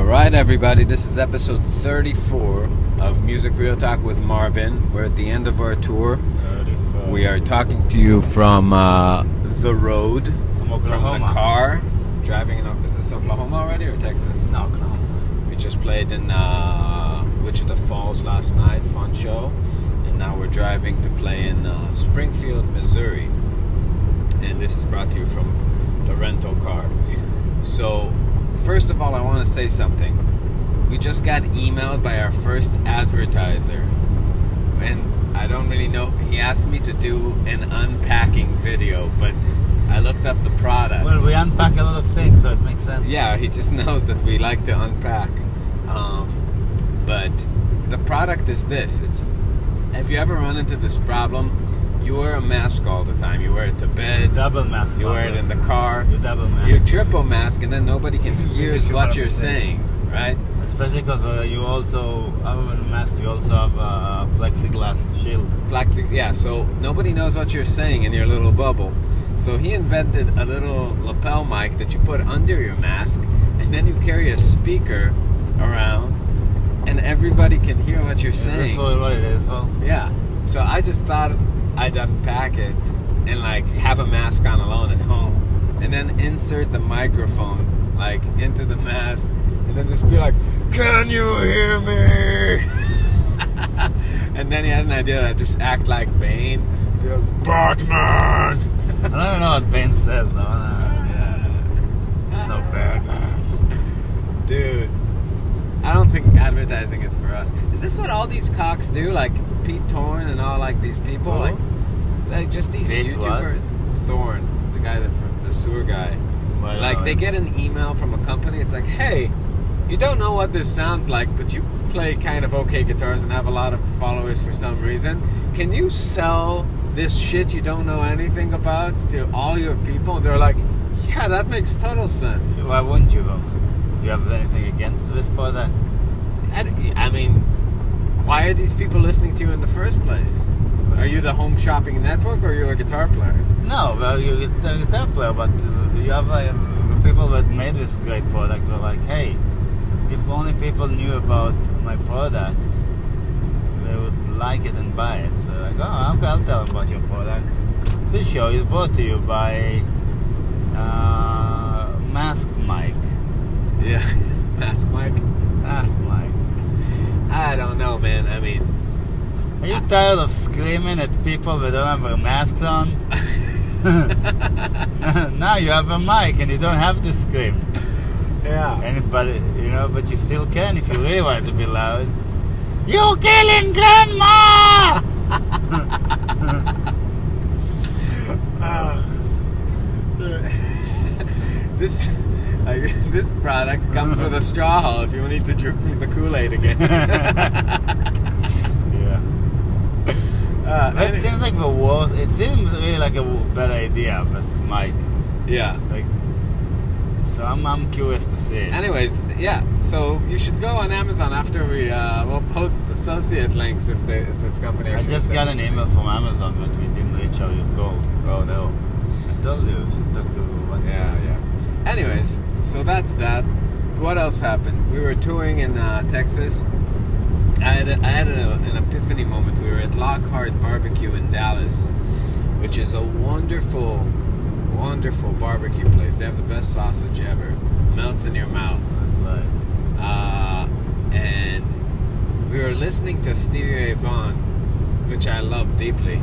Alright everybody, this is episode 34 of Music Real Talk with Marbin. We're at the end of our tour. 34. We are talking to you from the road, From Oklahoma. from the car, driving in, is this Oklahoma already or Texas? No, Oklahoma. We just played in Wichita Falls last night, fun show. And now we're driving to play in Springfield, Missouri. And this is brought to you from the rental car. So, first of all, I want to say something. We just got emailed by our first advertiser. And I don't really know. He asked me to do an unpacking video, but I looked up the product. Well, we unpack a lot of things, so it makes sense. Yeah, he just knows that we like to unpack. But the product is this. Have you ever run into this problem? You wear a mask all the time. You wear it to bed. Double mask. You wear it in the car. You double mask. You triple mask, and then nobody can hear what you're saying, right? Especially because you also, other than a mask, you also have a plexiglass shield. Yeah, so nobody knows what you're saying in your little bubble. So he invented a little lapel mic that you put under your mask, and then you carry a speaker around, and everybody can hear what you're saying. That's what it is, though. Yeah. So I just thought I'd unpack it and like have a mask on alone at home, and then insert the microphone like into the mask, and then just be like, "Can you hear me?" And then he had an idea that I'd just act like Bane, be like, "Batman." I don't know what Bane says, though. It's no Batman. Dude, I don't think advertising is for us. Is this what all these cocks do? Like Pete Thorne and all like these people? Like just these Pete YouTubers? What? Thorne, the guy from the sewer guy. Well, like they get an email from a company. It's like, hey, you don't know what this sounds like, but you play kind of okay guitars and have a lot of followers for some reason. Can you sell this shit you don't know anything about to all your people? And they're like, yeah, that makes total sense. Why wouldn't you, though? Do you have anything against this product? I mean, why are these people listening to you in the first place? Are you the home shopping network, or are you a guitar player? No, well, you're a guitar player, but you have the people that made this great product were like, hey, if only people knew about my product, they would like it and buy it. So like, oh, okay, I'll tell them about your product. This show is brought to you by Mask Mic. Yeah, Mask Mic. Mask Mic. I don't know, man. I mean, are you tired of screaming at people that don't have their masks on? Now you have a mic and you don't have to scream. Yeah. But you still can if you really want it to be loud. You're killing grandma! This product comes with a straw hole if you need to drink from the Kool-Aid again. That seems like the worst. It seems really like a bad idea, this mic. Yeah. So I'm curious to see it. Anyways, yeah. So you should go on Amazon after we'll post associate links if this company. I just got an email from Amazon, but we didn't reach our goal. Oh no. I told you we should talk to what. Yeah. Anyways, so that's that. What else happened? We were touring in Texas. I had an epiphany moment. We were at Lockhart Barbecue in Dallas, which is a wonderful, wonderful barbecue place. They have the best sausage ever. Melts in your mouth. That's right. And we were listening to Stevie Ray Vaughan, which I love deeply.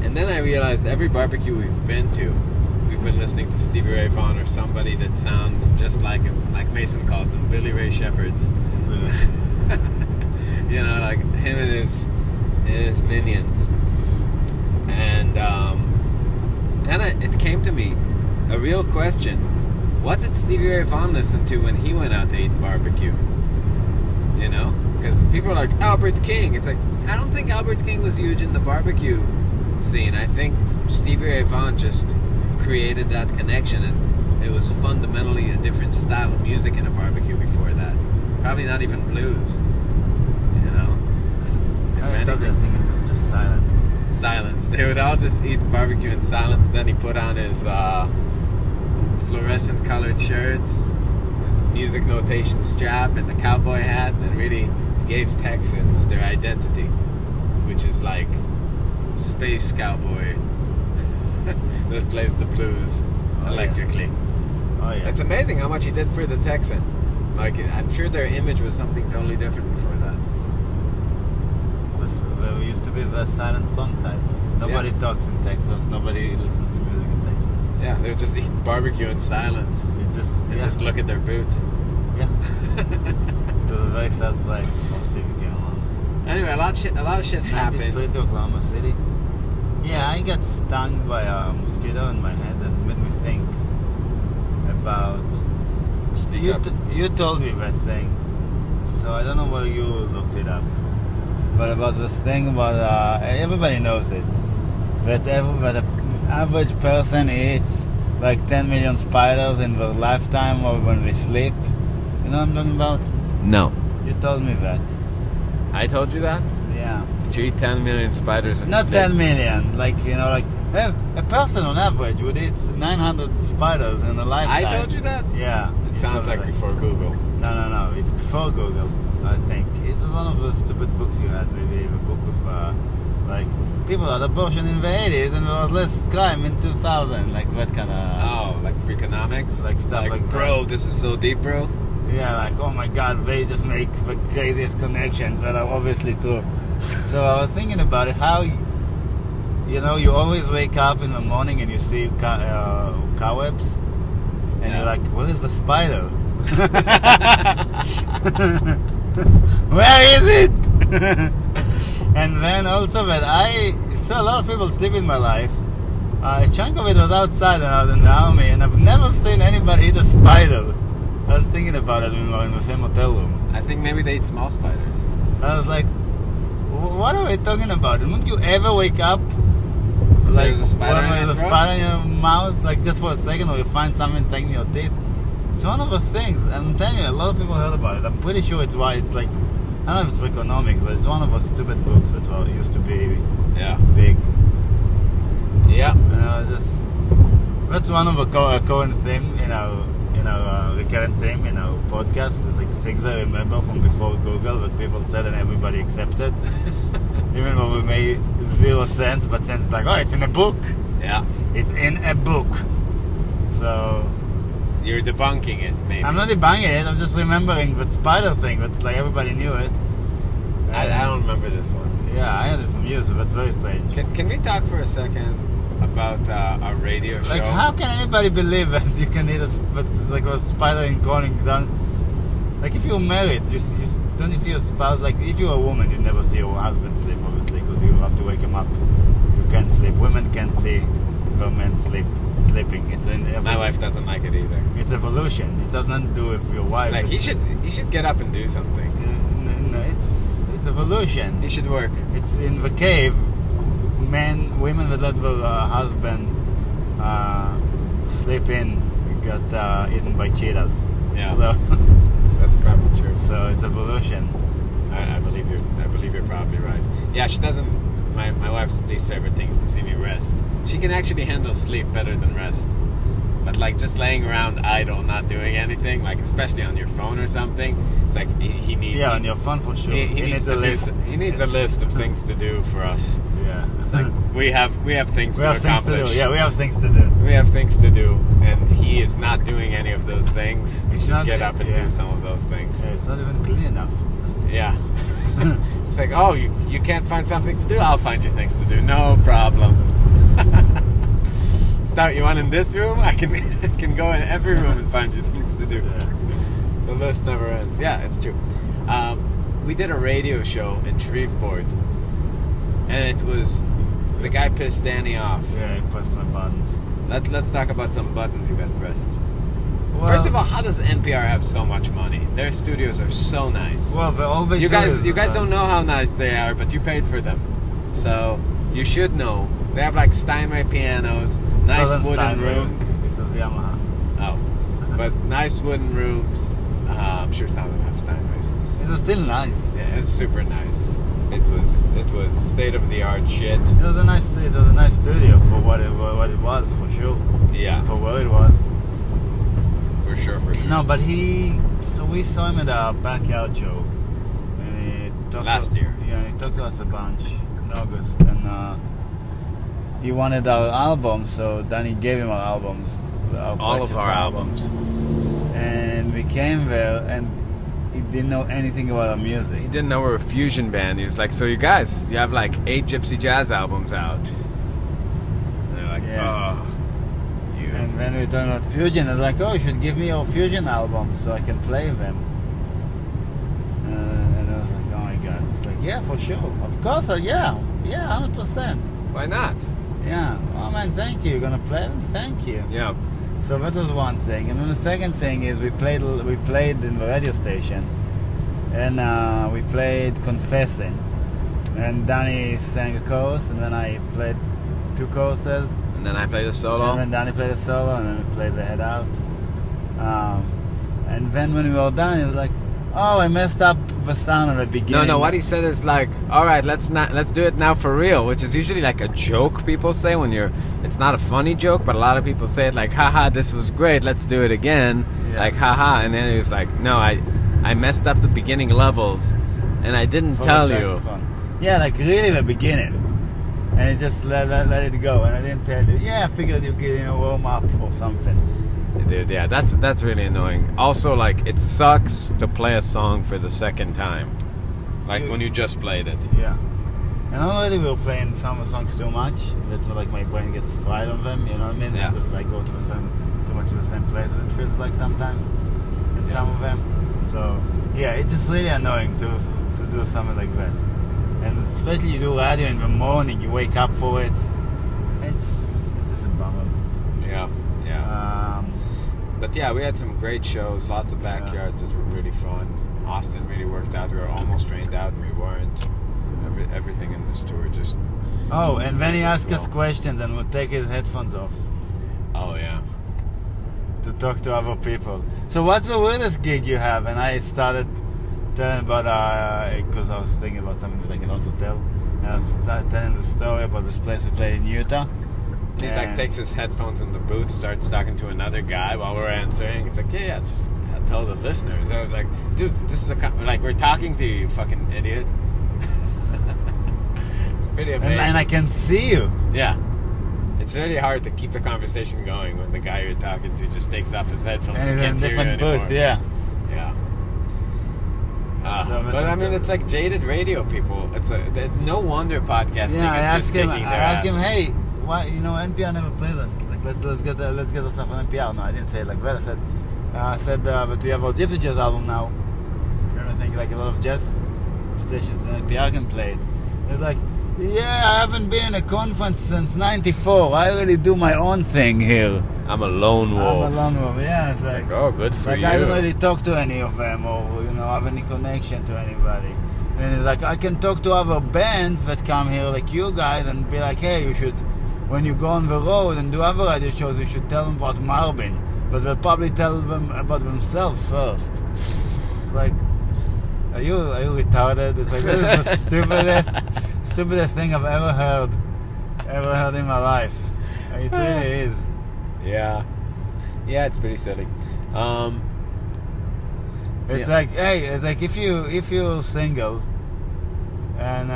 And then I realized every barbecue we've been to, we've been listening to Stevie Ray Vaughan or somebody that sounds just like him, like Mason calls him, Billy Ray Shepherds. You know, like him and his minions. And then it came to me a real question: what did Stevie Ray Vaughan listen to when he went out to eat barbecue? You know, because people are like Albert King. It's like, I don't think Albert King was huge in the barbecue scene. I think Stevie Ray Vaughan just created that connection, and it was fundamentally a different style of music in a barbecue before that. Probably not even blues. You know, I thought it was just silence. Silence. They would all just eat barbecue in silence. Then he put on his fluorescent colored shirts his music notation strap and the cowboy hat, and really gave Texans their identity, which is like space cowboy that plays the blues electrically. Oh yeah. It's amazing how much he did for the Texan. Like, I'm sure their image was something totally different before that. There used to be the silent song type. Nobody talks in Texas. Nobody listens to music in Texas. Yeah, they would just eat barbecue in silence. Just look at their boots. Yeah. It was a very sad place before Stevie came along. Anyway, a lot of shit happened. 93 to Oklahoma City. Yeah, I got stung by a mosquito in my head and made me think about... Speak up. You told me that thing, so I don't know where you looked it up. But about this thing about... everybody knows it. That an average person eats like 10 million spiders in their lifetime or when they sleep. You know what I'm talking about? No. You told me that. I told you that? Yeah. Did you eat 10 million spiders when you Not sleep? 10 million. Like, you know, like... A person on average would eat 900 spiders in a lifetime. I told you that? Yeah. It sounds like before Google. No. It's before Google, I think. It was one of those stupid books you had, maybe a book with, like, people had abortion in the 80s and there was less crime in 2000. Like, that kind of... Oh, like Freakonomics? Like stuff like bro, that. this is so deep, bro. Yeah, like, oh my god, they just make the craziest connections that are obviously true. So I was thinking about it, how... You know, you always wake up in the morning and you see cobwebs, and you're like, "What is the spider? Where is it?" And then also that I saw a lot of people sleep in my life. A chunk of it was outside when I was in the army, and I've never seen anybody eat a spider. I was thinking about it when we were in the same hotel room. I think maybe they eat small spiders. I was like, "What are we talking about? Wouldn't you ever wake up?" Like, there's a spider when in there's your a throat? spider in your mouth, like just for a second, or you find something stuck in your teeth. It's one of those things, and I'm telling you, a lot of people heard about it. I'm pretty sure it's why it's like, I don't know if it's economics, but it's one of those stupid books that used to be big. Yeah. And I was just, that's one of a current theme in our recurrent theme in our podcast. It's like things I remember from before Google that people said and everybody accepted. Even though we made 0 sense, but then it's like, oh, it's in a book. Yeah. It's in a book. So... You're debunking it, maybe. I'm not debunking it, I'm just remembering the spider thing, but like everybody knew it. I don't remember this one. Yeah, I heard it from you, so that's very strange. Can we talk for a second about a radio show? Like, how can anybody believe that you can eat a spider in crawling down? Like, if you're married, don't you see your spouse? Like, if you're a woman, you never see your husband sleep, obviously, because you have to wake him up. You can't sleep. Women can't see their men sleeping. It's my wife doesn't like it either. It's evolution. It doesn't do with your wife. She's like, he should get up and do something. No, it's evolution. He should work. It's in the cave. Women that let their husband sleep in got eaten by cheetahs. Yeah. So that's probably true. So it's evolution. I believe you're probably right. Yeah, she doesn't. My wife's least favorite thing is to see me rest. She can actually handle sleep better than rest. But like just laying around idle, not doing anything, like especially on your phone or something, it's like he needs. Yeah, on your phone for sure. He needs a list. He needs a list of things to do for us. Yeah. It's like we have things to accomplish. Yeah, we have things to do. We have things to do, and he is not doing any of those things. He should get up and do some of those things. Yeah, it's not even clean enough. Yeah. It's like, oh, you can't find something to do? I'll find you things to do. No problem. Start you one in this room? I can go in every room and find you things to do. Yeah. The list never ends. Yeah, it's true. We did a radio show in Shreveport, and it was the guy pissed Danny off. Yeah, he pressed my buttons. Let's talk about some buttons you got pressed. Well, first of all, how does NPR have so much money? Their studios are so nice. Well, you guys don't know how nice they are, but you paid for them, so you should know. They have like Steinway pianos, nice wooden rooms. It was Yamaha. Oh, but nice wooden rooms. I'm sure some of them have Steinways. It was still nice. Yeah, it's super nice. It was state of the art shit. It was a nice studio for what it was for sure. Yeah, for where it was. for For sure. No, but so we saw him at our backyard show. And he talked Last year. Yeah, and he talked to us a bunch in August. And he wanted our albums, so Danny gave him our albums. All of our albums. And we came there, and he didn't know anything about our music. He didn't know we were a fusion band. He was like, so you guys, you have like 8 Gypsy Jazz albums out. And they're like, oh. And when we talked about fusion, I was like, oh, you should give me your fusion albums so I can play them. And I was like, oh my God. It's like, yeah, for sure. Of course, yeah, 100%. Why not? Yeah. Oh man, thank you. You're gonna play them? Thank you. Yeah. So that was one thing. And then the second thing is we played in the radio station. And we played Confessing. And Danny sang a chorus, and then I played 2 choruses. And then I played a solo. And then Danny played a solo, and then we played the Head Out. And then when we were done, he was like, oh, I messed up the sound at the beginning. No, what he said is like, all right, let's do it now for real, which is usually like a joke people say when it's not a funny joke, but a lot of people say it like, haha, this was great, let's do it again. Yeah. Like, haha, and then he was like, no, I messed up the beginning levels, and I didn't tell you. Yeah, like really the beginning. And he just let it go, and I didn't tell you. Yeah, I figured you could, warm up or something. Dude, yeah, that's really annoying. Also, like, it sucks to play a song for the second time. Like, when you just played it. Yeah. And already we were playing some of the songs too much. That's like my brain gets fried on them, you know what I mean? Yeah. It's just like go to too much of the same places, it feels like sometimes in some of them. So, yeah, it's just really annoying to do something like that. And especially you do radio in the morning, you wake up for it. It's just a bummer. Yeah. But yeah, we had some great shows, lots of backyards that were really fun. Austin really worked out. We were almost rained out, and we weren't. Everything in this tour just... Oh, and then he asked us questions and would take his headphones off. Oh, yeah. To talk to other people. So what's the weirdest gig you have? And I started telling about, because I was thinking about something that I can also tell. And I started telling the story about this place we played in Utah. He like takes his headphones in the booth, starts talking to another guy while we're answering. It's like, yeah, just tell the listeners. I was like, dude, this is like we're talking to you, you fucking idiot. It's pretty amazing. And I can see you. Yeah. It's really hard to keep the conversation going when the guy you're talking to just takes off his headphones and can't hear you anymore. Booth, yeah. But I mean, it's like jaded radio people. It's no wonder podcasting is just kicking their ass. I asked him, hey, why NPR never plays us? Like let's get the stuff on NPR. No, I didn't say it like that. I said, but we have our Gypsy Jazz album now. And I think like a lot of jazz stations in NPR can play it. It's like, yeah, I haven't been in a conference since '94. I really do my own thing here. I'm a lone wolf. Yeah, it's like, oh, good for you. I don't really talk to any of them or have any connection to anybody. And it's like I can talk to other bands that come here like you guys and be like, hey, you should, when you go on the road and do other radio shows, you should tell them about Marbin. But they'll probably tell them about themselves first. It's like, are you retarded? It's like, this is the stupidest thing I've ever heard in my life. It really is. Yeah, it's pretty silly. It's like, hey, it's like if you're single, and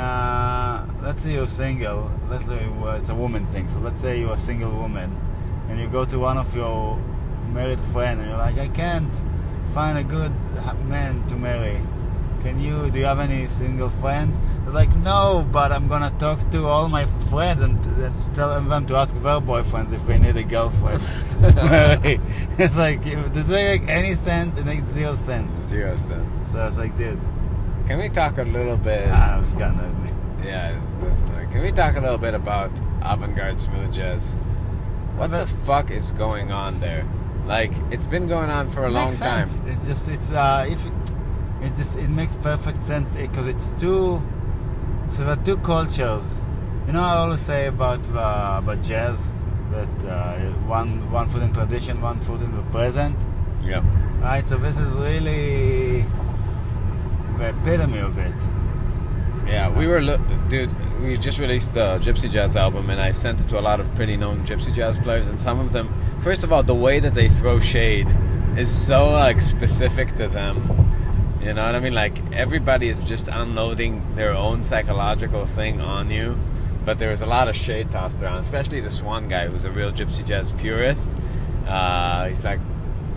let's say you're single. Let's say it's a woman thing. So let's say you're a single woman, and you go to one of your married friends, and you're like, I can't find a good man to marry. Do you have any single friends? It's like, no, but I'm gonna talk to all my friends and tell them to ask their boyfriends if they need a girlfriend. It's like, does it make any sense? It makes 0 sense. 0 sense. So it's like, dude, can we talk a little bit? It was kind of me. Yeah, it's can we talk a little bit about Avant-Garde smooth jazz? What the fuck is going on there? Like, it's been going on for a long time. It's just, it makes perfect sense because it's two. So there are two cultures. I always say about jazz that one foot in tradition, one foot in the present. Yeah. Right. So this is really the epitome of it. Yeah, we just released the Gypsy Jazz album, and I sent it to a lot of pretty known Gypsy Jazz players, and some of them, first of all, the way that they throw shade is so like specific to them. You know what I mean? Like everybody is just unloading their own psychological thing on you. But there was a lot of shade tossed around, especially this one guy who's a real gypsy jazz purist. He's like,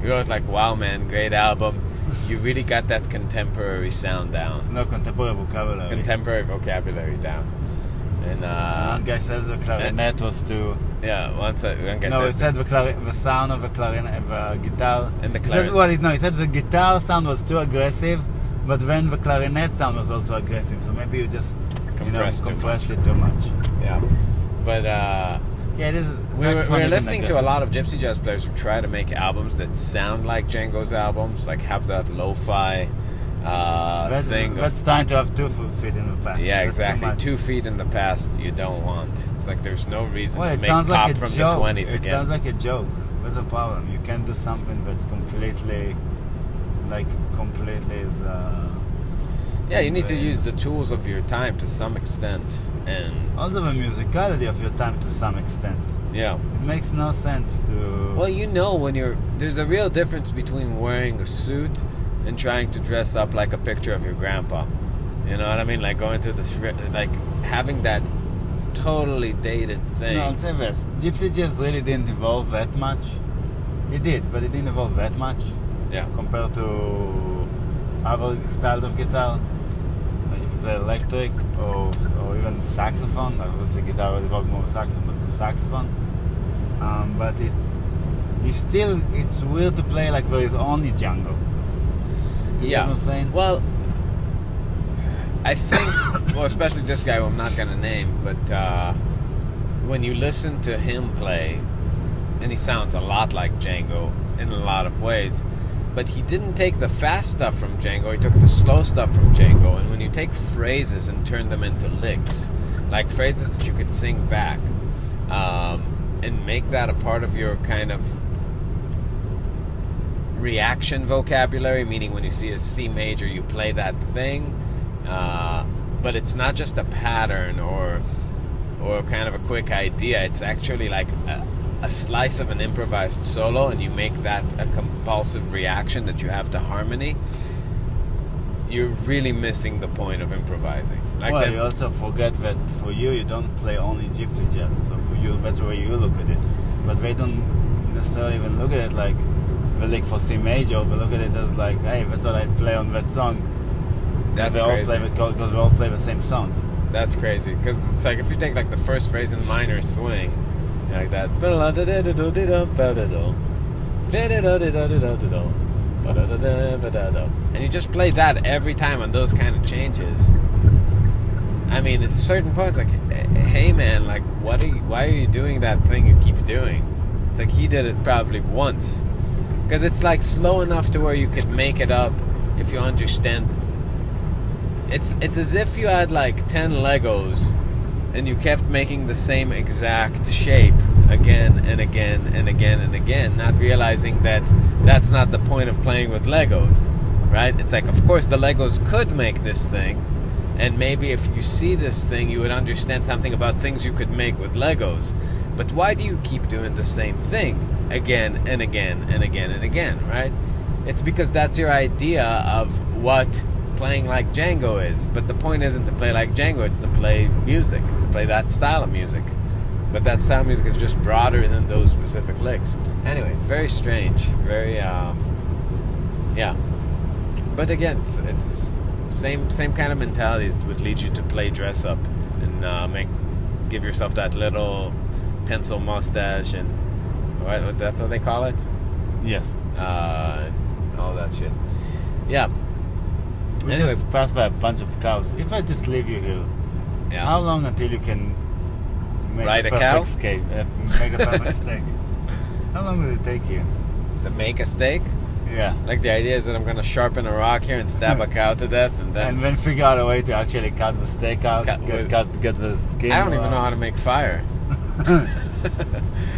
he was like, wow man, great album. You really got that contemporary sound down. No, contemporary vocabulary. Contemporary vocabulary down. And one guy says the clarinet was too... Yeah, one guy no, said... he said the sound of the clarinet, the guitar... And the clarinet... He said the guitar sound was too aggressive, but then the clarinet sound was also aggressive, so maybe you just compressed it too much. Yeah. But, yeah, it is... We were listening to a lot of gypsy jazz players who try to make albums that sound like Django's albums, like have that lo-fi... thing. That's time to have 2 feet in the past. Yeah, exactly. 2 feet in the past you don't want. It's like there's no reason to make pop like from the 20s again. It sounds like a joke. What's the problem? You can do something that's completely is... yeah, you need to use the tools of your time to some extent. And also the musicality of your time to some extent. Yeah. It makes no sense to... Well, when there's a real difference between wearing a suit and trying to dress up like a picture of your grandpa. You know what I mean? Like going to this, like having that totally dated thing. No, I'll say this. Gypsy jazz really didn't evolve that much. It did, but it didn't evolve that much. Yeah. Compared to other styles of guitar. Like if you play electric or even saxophone, obviously guitar would evolve more saxophone, but saxophone. But it's weird to play like there is only Django. Yeah. You know what I'm saying? Well, I think, especially this guy who I'm not going to name, but when you listen to him play, and he sounds a lot like Django in a lot of ways, but he didn't take the fast stuff from Django, he took the slow stuff from Django, and when you take phrases and turn them into licks, like phrases that you could sing back, and make that a part of your kind of reaction vocabulary, meaning when you see a C major you play that thing, but it's not just a pattern or kind of a quick idea. It's actually like a slice of an improvised solo, and you make that a compulsive reaction that you have to harmony. You're really missing the point of improvising. Like you also forget that for you don't play only gypsy jazz, so for you that's the way you look at it, but they don't necessarily even look at it like the lick for C major, but look at it as like, hey, that's what I play on that song. That's crazy. Because we all play the same songs. That's crazy. Because it's like if you take like the first phrase in minor swing, like that, and you just play that every time on those kind of changes. I mean, at certain points, like, hey man, like, why are you doing that thing you keep doing? It's like he did it probably once. Because it's like slow enough to where you could make it up if you understand. It's as if you had like 10 Legos and you kept making the same exact shape again and again and again and again, not realizing that that's not the point of playing with Legos, right? It's like, of course the Legos could make this thing, and maybe if you see this thing you would understand something about things you could make with Legos. But why do you keep doing the same thing again and again and again and again, right? It's because that's your idea of what playing like Django is. But the point isn't to play like Django, it's to play music. It's to play that style of music. But that style of music is just broader than those specific licks. Anyway, very strange. Very, yeah. But again, it's same kind of mentality that would lead you to play dress up and give yourself that little pencil mustache and what, that's what they call it? Yes. All that shit. Yeah. We just passed by a bunch of cows. If I just leave you here, yeah. How long until you can make ride a cow? Make a perfect steak? How long will it take you? To make a steak? Yeah. Like the idea is that I'm gonna sharpen a rock here and stab a cow to death, and then figure out a way to actually cut the steak out, get the skin. I don't even know how to make fire.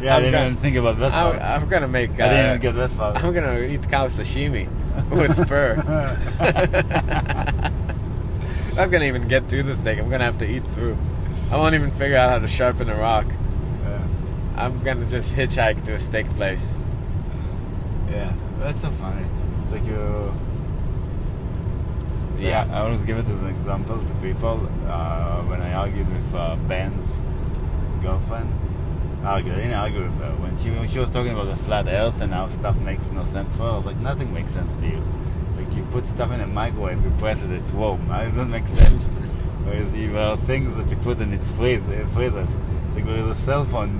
Yeah, I didn't even think about that part. I'm gonna make. I didn't even get that far. I'm gonna eat cow sashimi with fur. I'm gonna even get to the steak. I'm gonna have to eat through. I won't even figure out how to sharpen a rock. Yeah. I'm gonna just hitchhike to a steak place. Yeah, That's so funny. It's like you. So Yeah. I always give it as an example to people when I argued with Ben's girlfriend. I didn't argue with her when she was talking about the flat Earth and how stuff makes no sense for her. I was like, nothing makes sense to you. It's like you put stuff in a microwave, you press it, it's warm. How does that make sense? Whereas there are things that you put in it freezes. It's like there is a cell phone.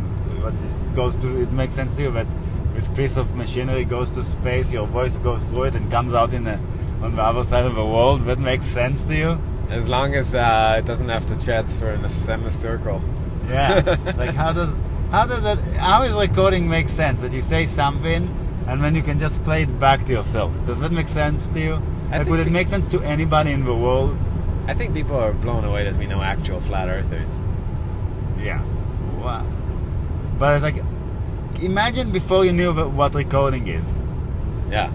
What it goes to, it makes sense to you that this piece of machinery goes to space. Your voice goes through it and comes out on the other side of the world. That makes sense to you. As long as it doesn't have to transfer in a semicircle. Yeah. Like how is recording make sense? That you say something and then you can just play it back to yourself. Does that make sense to you? Like, would it make sense to anybody in the world? I think people are blown away that we know actual flat earthers. Yeah. Wow. But it's like, imagine before you knew what recording is. Yeah.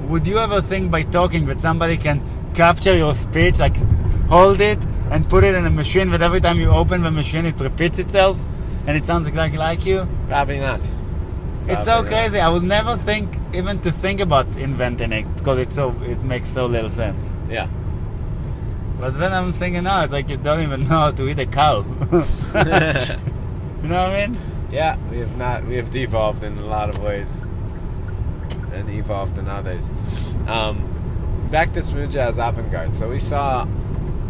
Would you ever think by talking that somebody can capture your speech, like hold it and put it in a machine that every time you open the machine it repeats itself and it sounds exactly like you? Probably not. It's so crazy. I would never think even to think about inventing it because it makes so little sense. Yeah. But then I'm thinking now, it's like you don't even know how to eat a cow. You know what I mean? Yeah, we have devolved in a lot of ways. And evolved in others. Back to smooth jazz avant-garde. So we saw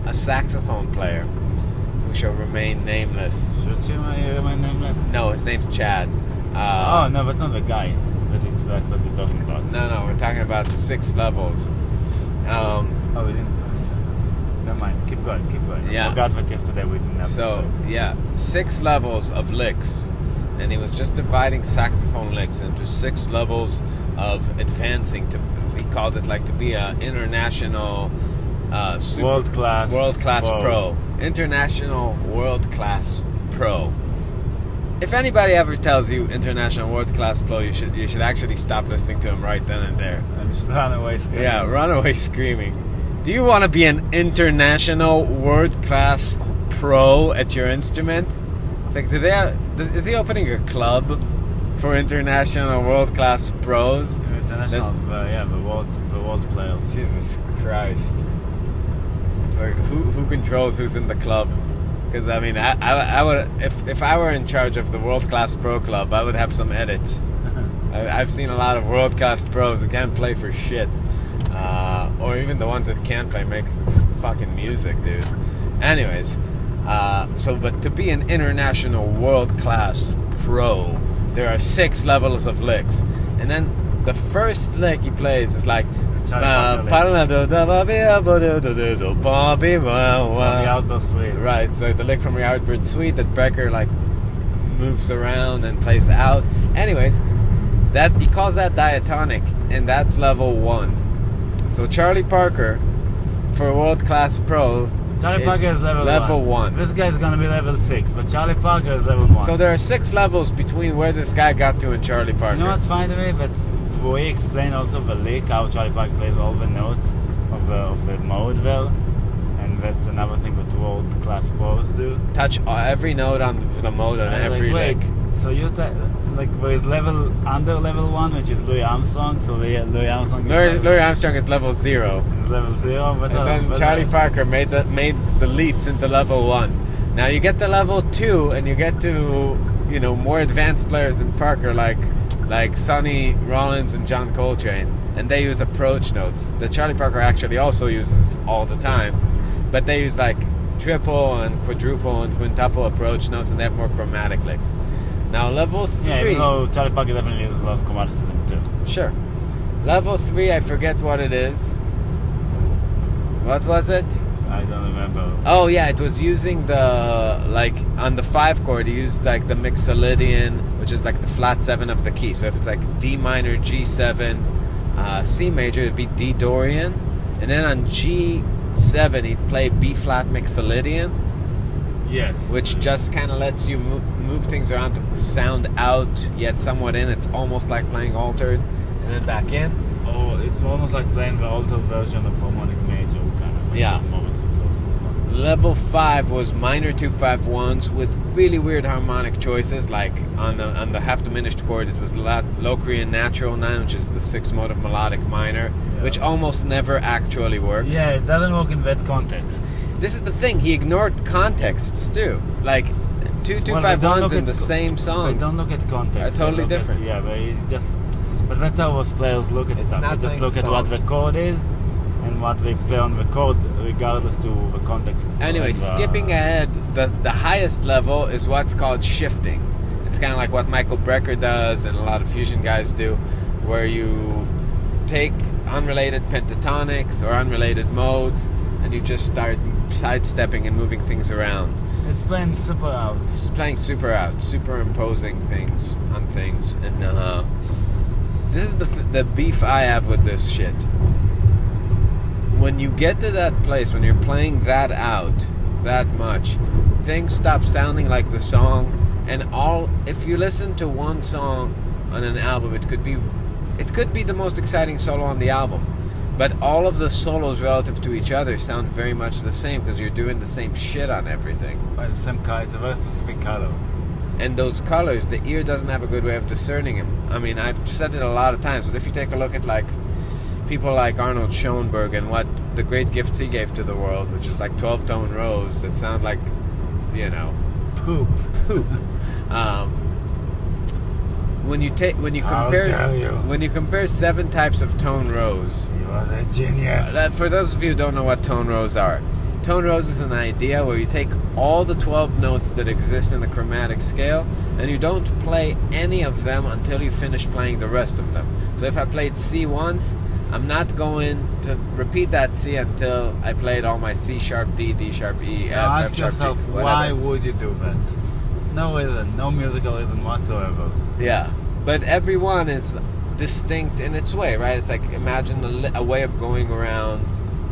a saxophone player who shall remain nameless. Should you remain nameless? No, his name's Chad. Oh, no, that's not the guy. That's what you're talking about. No, we're talking about the 6 levels. Oh, we didn't. Never mind. Keep going. Yeah. I forgot that yesterday we didn't have. So, yeah, 6 levels of licks. And he was just dividing saxophone licks into 6 levels of advancing to, he called it like to be an international world class pro. International world class pro. If anybody ever tells you international world class pro, you should actually stop listening to him right then and there. And just run away screaming. Yeah, run away screaming. Do you want to be an international world class pro at your instrument? It's like, is he opening a club for international world class pros? International, the world players. Jesus Christ! It's like who controls who's in the club? Because I mean, I would if I were in charge of the world class pro club, I would have some edits. I've seen a lot of world class pros that can't play for shit, or even the ones that can play make fucking music, dude. Anyways. But to be an international world-class pro, there are 6 levels of licks. And then the first lick he plays is like... From the Outburst Suite. Right, so the lick from the Outburst Suite that Brecker like moves around and plays out. Anyways, that he calls that diatonic, and that's level 1. So Charlie Parker, for a world-class pro... Charlie Parker is level 1. This guy's gonna be level 6, but Charlie Parker is level 1. So there are 6 levels between where this guy got to and Charlie Parker. You know what's funny to me? That we explained also the lick, how Charlie Parker plays all the notes of the mode there, and that's another thing that world-class pros do. Touch every note on the mode on every lick. So you there is level under level 1, which is Louis Armstrong. So Louis Armstrong is level 0. Is level 0. And then Charlie Parker made the leaps into level 1. Now you get to level 2, and you get to more advanced players than Parker, like Sonny Rollins and John Coltrane, and they use approach notes that Charlie Parker actually also uses all the time, but they use like triple and quadruple and quintuple approach notes, and they have more chromatic licks. Now level 3... Yeah, even though Charlie Parker definitely uses a lot of chromaticism too. Sure. Level 3, I forget what it is. What was it? I don't remember. Oh yeah, it was using the, like, on the 5 chord, you used like the Mixolydian, which is like the flat 7 of the key. So if it's like D minor, G7, C major, it'd be D Dorian. And then on G7, he'd play B flat Mixolydian. Yes. Which just kind of lets you move things around to sound out, yet somewhat in. It's almost like playing altered, and then back in. Oh, it's almost like playing the altered version of harmonic major, kind of. Yeah. Level 5 was minor 2-5-1s with really weird harmonic choices. Like on the half diminished chord, it was low Korean natural 9, which is the 6th mode of melodic minor, which almost never actually works. Yeah, it doesn't work in that context. This is the thing. He ignored contexts too. Like 2-2-5-1s in the same songs. They don't look at context. Are totally different. But that's how most players look at stuff. They just look at what the chord is and what they play on the chord, regardless to the context. Anyway, skipping ahead, the highest level is what's called shifting. It's kind of like what Michael Brecker does and a lot of fusion guys do, where you take unrelated pentatonics or unrelated modes and you just start sidestepping and moving things around. It's playing super out. It's playing super out, superimposing things on things. And this is the beef I have with this shit. When you get to that place, when you're playing that out that much, things stop sounding like the song. And if you listen to one song on an album, it could be the most exciting solo on the album, but all of the solos relative to each other sound very much the same because you're doing the same shit on everything. By the same color, it's a very specific color. And those colors, the ear doesn't have a good way of discerning them. I mean, I've said it a lot of times, but if you take a look at like people like Arnold Schoenberg and what the great gifts he gave to the world, which is like 12-tone rows that sound like, poop. When you compare 7 types of tone rows, he was a genius. For those of you who don't know what tone rows are, tone rows is an idea where you take all the 12 notes that exist in the chromatic scale and you don't play any of them until you finish playing the rest of them. So if I played C once, I'm not going to repeat that C until I played all my C sharp, D, D sharp, E, F, now F ask sharp, yourself, G, why would you do that? No reason, no musical reason whatsoever. Yeah, but every one is distinct in its way, right? It's like, imagine a way of going around,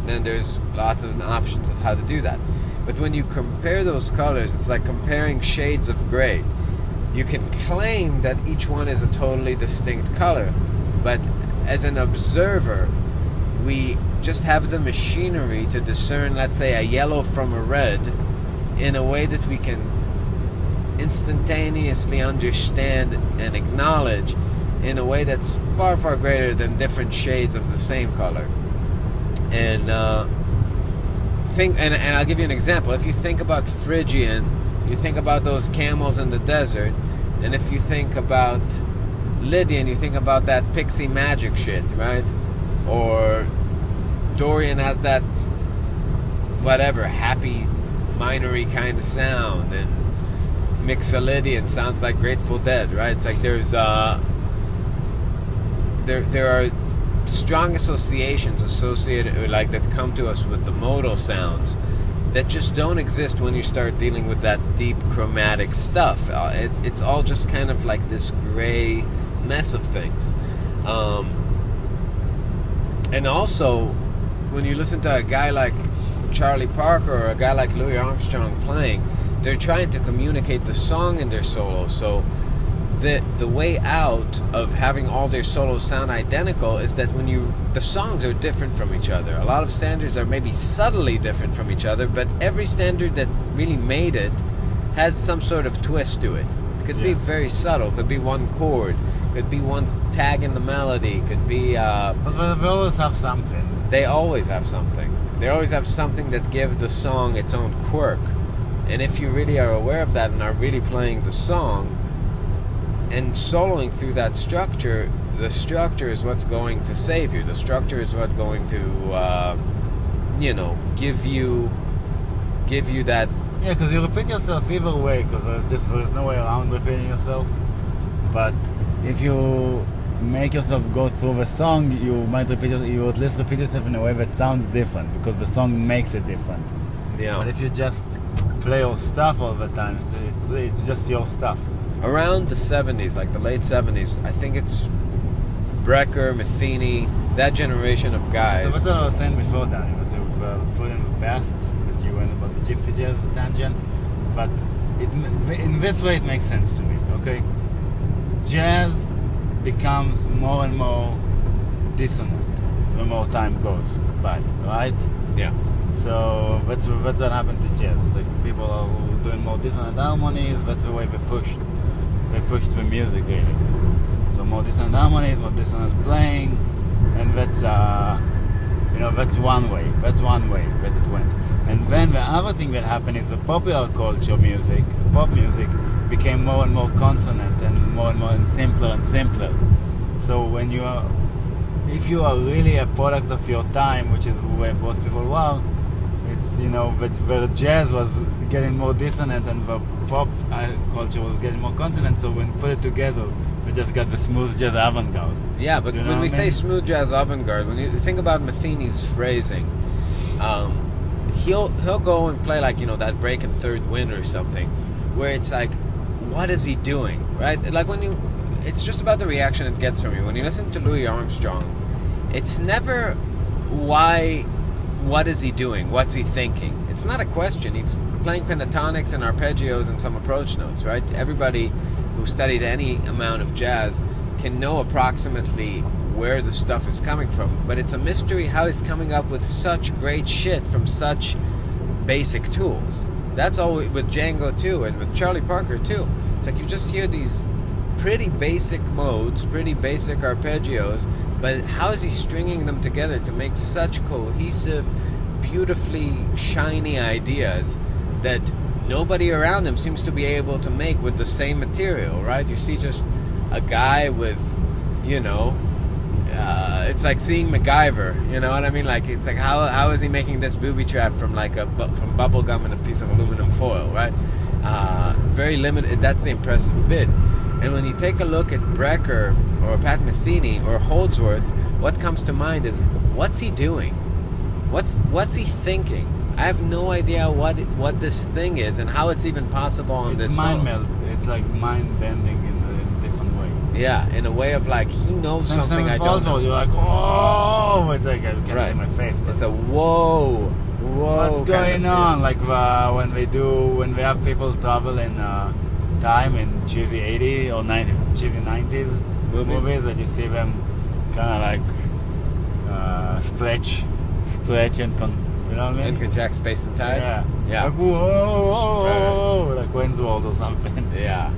and there's lots of options of how to do that. But when you compare those colors, it's like comparing shades of gray. You can claim that each one is a totally distinct color, but as an observer, we just have the machinery to discern, let's say, a yellow from a red in a way that we can instantaneously understand and acknowledge in a way that's far, far greater than different shades of the same color. And and I'll give you an example. If you think about Phrygian, you think about those camels in the desert, and if you think about Lydian, you think about that pixie magic shit, right? Or Dorian has that whatever happy minory kind of sound, and Mixolydian sounds like Grateful Dead, right? It's like there's there are strong associations associated like that come to us with the modal sounds that just don't exist when you start dealing with that deep chromatic stuff. It's all just kind of like this gray mess of things. And also, when you listen to a guy like Charlie Parker or a guy like Louis Armstrong playing, they're trying to communicate the song in their solo. So the way out of having all their solos sound identical is that the songs are different from each other. A lot of standards are maybe subtly different from each other, but every standard that really made it has some sort of twist to it. It could be very subtle, could be one chord, could be one tag in the melody, could be but they always have something. They always have something. They always have something that gives the song its own quirk. And if you really are aware of that and are really playing the song and soloing through that structure, the structure is what's going to save you. The structure is what's going to, give you that. Yeah, because you repeat yourself either way, because there's no way around repeating yourself. But if you make yourself go through the song, you at least repeat yourself in a way that sounds different, because the song makes it different. Yeah. But if you just play your stuff all the time, it's just your stuff. Around the 70s, like the late 70s, I think it's Brecker, Metheny, that generation of guys. So what I was saying before, Danny, what you've put in the past, that you went about the Gypsy Jazz tangent, but in this way it makes sense to me, okay? Jazz becomes more and more dissonant the more time goes by, right? Yeah. So that's what happened to jazz. It's like people are doing more dissonant harmonies. That's the way they pushed the music really. So more dissonant harmonies, more dissonant playing, and that's that's one way. That's one way that it went. And then the other thing that happened is the popular culture music, pop music, became more and more consonant and more and simpler and simpler. So if you are really a product of your time, which is where most people were, it's the jazz was getting more dissonant and the pop culture was getting more consonant. So when you put it together, we just got the smooth jazz avant-garde. Yeah, but when we say smooth jazz avant-garde, when you think about Metheny's phrasing, he'll go and play like that break in third wind or something, where it's like, what is he doing, right? Like it's just about the reaction it gets from you. When you listen to Louis Armstrong, it's never what is he doing? What's he thinking? It's not a question. He's playing pentatonics and arpeggios and some approach notes, right? Everybody who studied any amount of jazz can know approximately where the stuff is coming from, but it's a mystery how he's coming up with such great shit from such basic tools. That's all with Django too, and with Charlie Parker too. It's like you just hear these pretty basic modes, pretty basic arpeggios, but how is he stringing them together to make such cohesive, beautifully shiny ideas that nobody around him seems to be able to make with the same material, right? You see just a guy with, it's like seeing MacGyver, you know what I mean? Like, it's like, how is he making this booby trap from from bubble gum and a piece of aluminum foil, right? Very limited. That's the impressive bit. And when you take a look at Brecker or Pat Metheny or Holdsworth, what comes to mind is, what's he doing? What's he thinking? I have no idea what this thing is and how it's even possible on this song. It's mind melt. It's like mind bending in a different way. Yeah, in a way of like, he knows something I don't know. You're like, whoa! It's like, I can't see my face. It's a whoa. What's going on? Like when we have people travel in time in cheesy 80s or 90s, cheesy 90s movies that you see them kind of like stretch and you know what I mean? And contract space and time. Yeah. Like whoa, like Wayne's World or something. Yeah.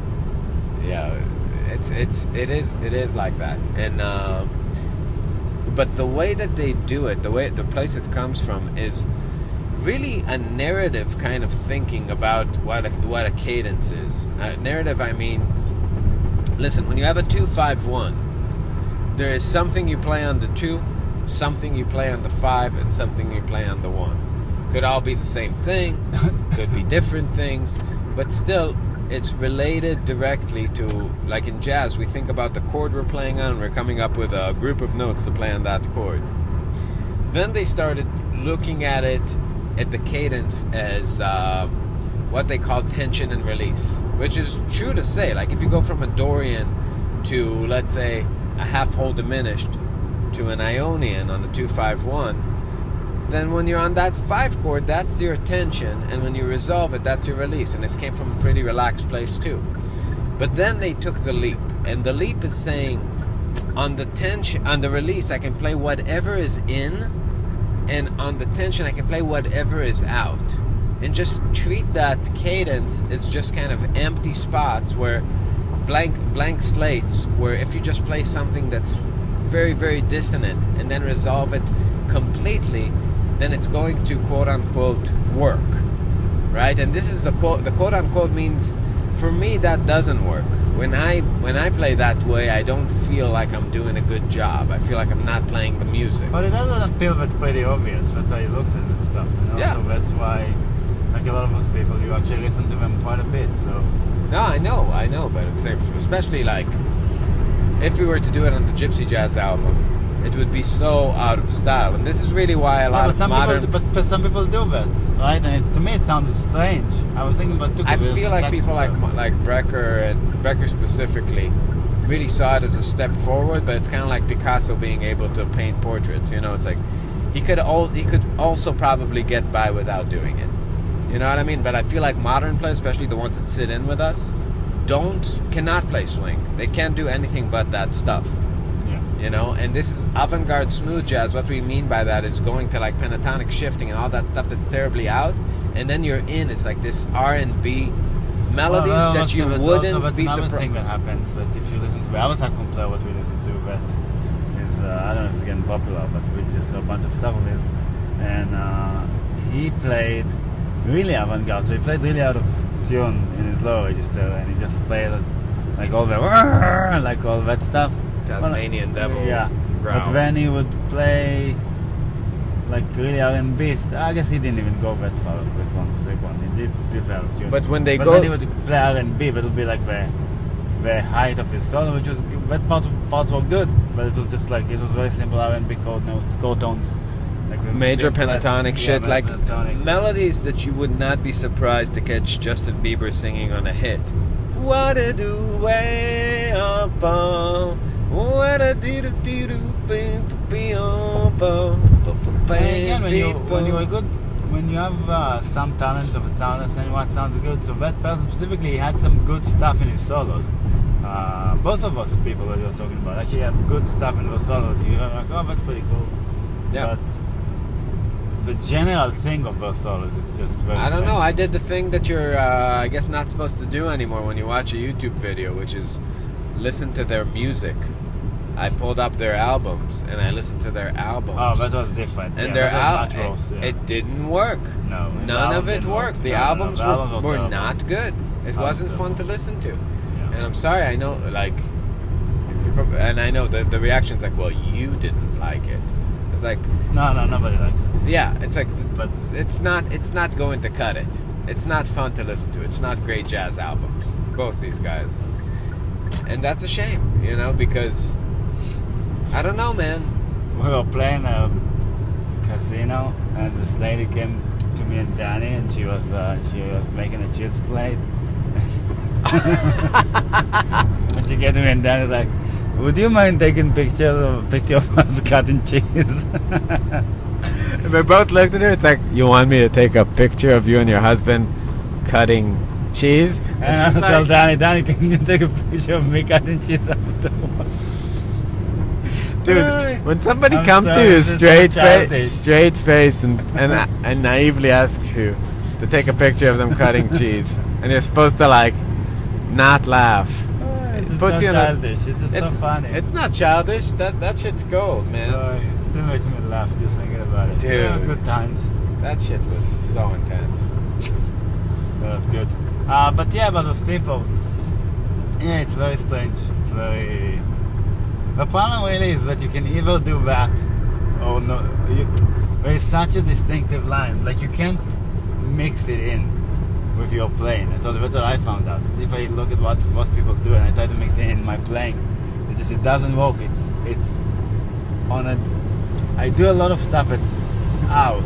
It is like that, and but the way that they do it, the place it comes from is really a narrative kind of thinking about what a cadence is. Narrative, I mean, listen, when you have a 2-5-1, there is something you play on the 2, something you play on the 5, and something you play on the 1. Could all be the same thing, could be different things, but still, it's related directly to, like in jazz, we think about the chord we're playing on, we're coming up with a group of notes to play on that chord. Then they started looking at it, at the cadence, as what they call tension and release, which is true to say. Like if you go from a Dorian to, let's say, a half whole diminished to an Ionian on the 2-5-1, then when you're on that 5 chord, that's your tension, and when you resolve it, that's your release, and it came from a pretty relaxed place too. But then they took the leap, and the leap is saying, on the tension, on the release, I can play whatever is in, and on the tension, I can play whatever is out, and just treat that cadence as just kind of empty spots, where blank slates, where if you just play something that's very, very dissonant, and then resolve it completely, then it's going to quote-unquote work, right? And this is the quote-unquote means, for me, that doesn't work. When I play that way, I don't feel like I'm doing a good job. I feel like I'm not playing the music. But it doesn't appeal. That's pretty obvious. That's how you looked at this stuff, you know? Yeah. So that's why, like a lot of those people, you actually listen to them quite a bit, so... No, I know, but I'm saying, especially like, if we were to do it on the Gypsy Jazz album, it would be so out of style, and this is really why a lot of modern... But some people do that, right? And to me it sounds strange. I was thinking about... I feel like people like Brecker, and Brecker specifically, really saw it as a step forward, but it's kind of like Picasso being able to paint portraits, you know? It's like, he could also probably get by without doing it. You know what I mean? But I feel like modern players, especially the ones that sit in with us, cannot play swing. They can't do anything but that stuff. Yeah. you know. And this is avant-garde smooth jazz. What we mean by that is going to like pentatonic shifting and all that stuff that's terribly out, and then you're in. It's like this R&B melodies that you wouldn't be surprised. Another thing that happens, but if you listen to the other saxophone player, what we listen to, that is I don't know if it's getting popular, but we just saw a bunch of stuff of his, and he played really avant-garde. So he played really out of tune in his lower register, and he just played it like all the like all that stuff. Tasmanian devil. Yeah. Growl. But then he would play like really R&B. I guess he didn't even go that far with this one specific one. He did play out of tune. But when they when he would play R&B, that would be like the height of his solo, which was that parts were good, but it was just like it was very simple R&B chord notes, chord tones. Like major pentatonic shit, like pentatonic melodies that you would not be surprised to catch Justin Bieber singing on a hit. What a do way up on, what a do do do do again, when you are good, when you have some talent of a talent and what sounds good, so that person specifically had some good stuff in his solos. Both of us people that you're talking about actually have good stuff in those solos. You're like, oh, that's pretty cool. Yeah. But the general thing of those solos is just very I don't know. I did the thing that you're, I guess, not supposed to do anymore when you watch a YouTube video, which is listen to their music. I pulled up their albums and I listened to their albums. Oh, that was different. And yeah, their it didn't work. No, none of it worked. The albums were not good. It wasn't fun to listen to. Yeah. And I'm sorry. I know, like, and I know the reaction's like, well, you didn't like it. It's like, no, nobody likes it. yeah, it's like, but it's not going to cut it. It's not fun to listen to. It's not great jazz albums. Both these guys, and that's a shame, you know, because I don't know, man. We were playing a casino, and this lady came to me and Danny, and she was making a cheese plate, and she came to me and Danny like, would you mind taking picture of us cutting cheese? We both looked at her. It's like, you want me to take a picture of you and your husband cutting cheese? And I tell Danny, can you take a picture of me cutting cheese afterwards? Dude, when somebody comes to you straight face and naively asks you to take a picture of them cutting cheese, and you're supposed to like not laugh. It's not childish. It's just so funny. It's not childish. That shit's gold, man. It still makes me laugh just thinking about it. Dude, yeah, good times. That shit was so intense. That was good. But yeah, about those people. Yeah, it's very strange. It's very. The problem really is that you can either do that or no. There is such a distinctive line. Like you can't mix it in with your playing. That's what I found out. If I look at what most people do and I try to mix it in my playing, it doesn't work. It's on a. I do a lot of stuff that's out,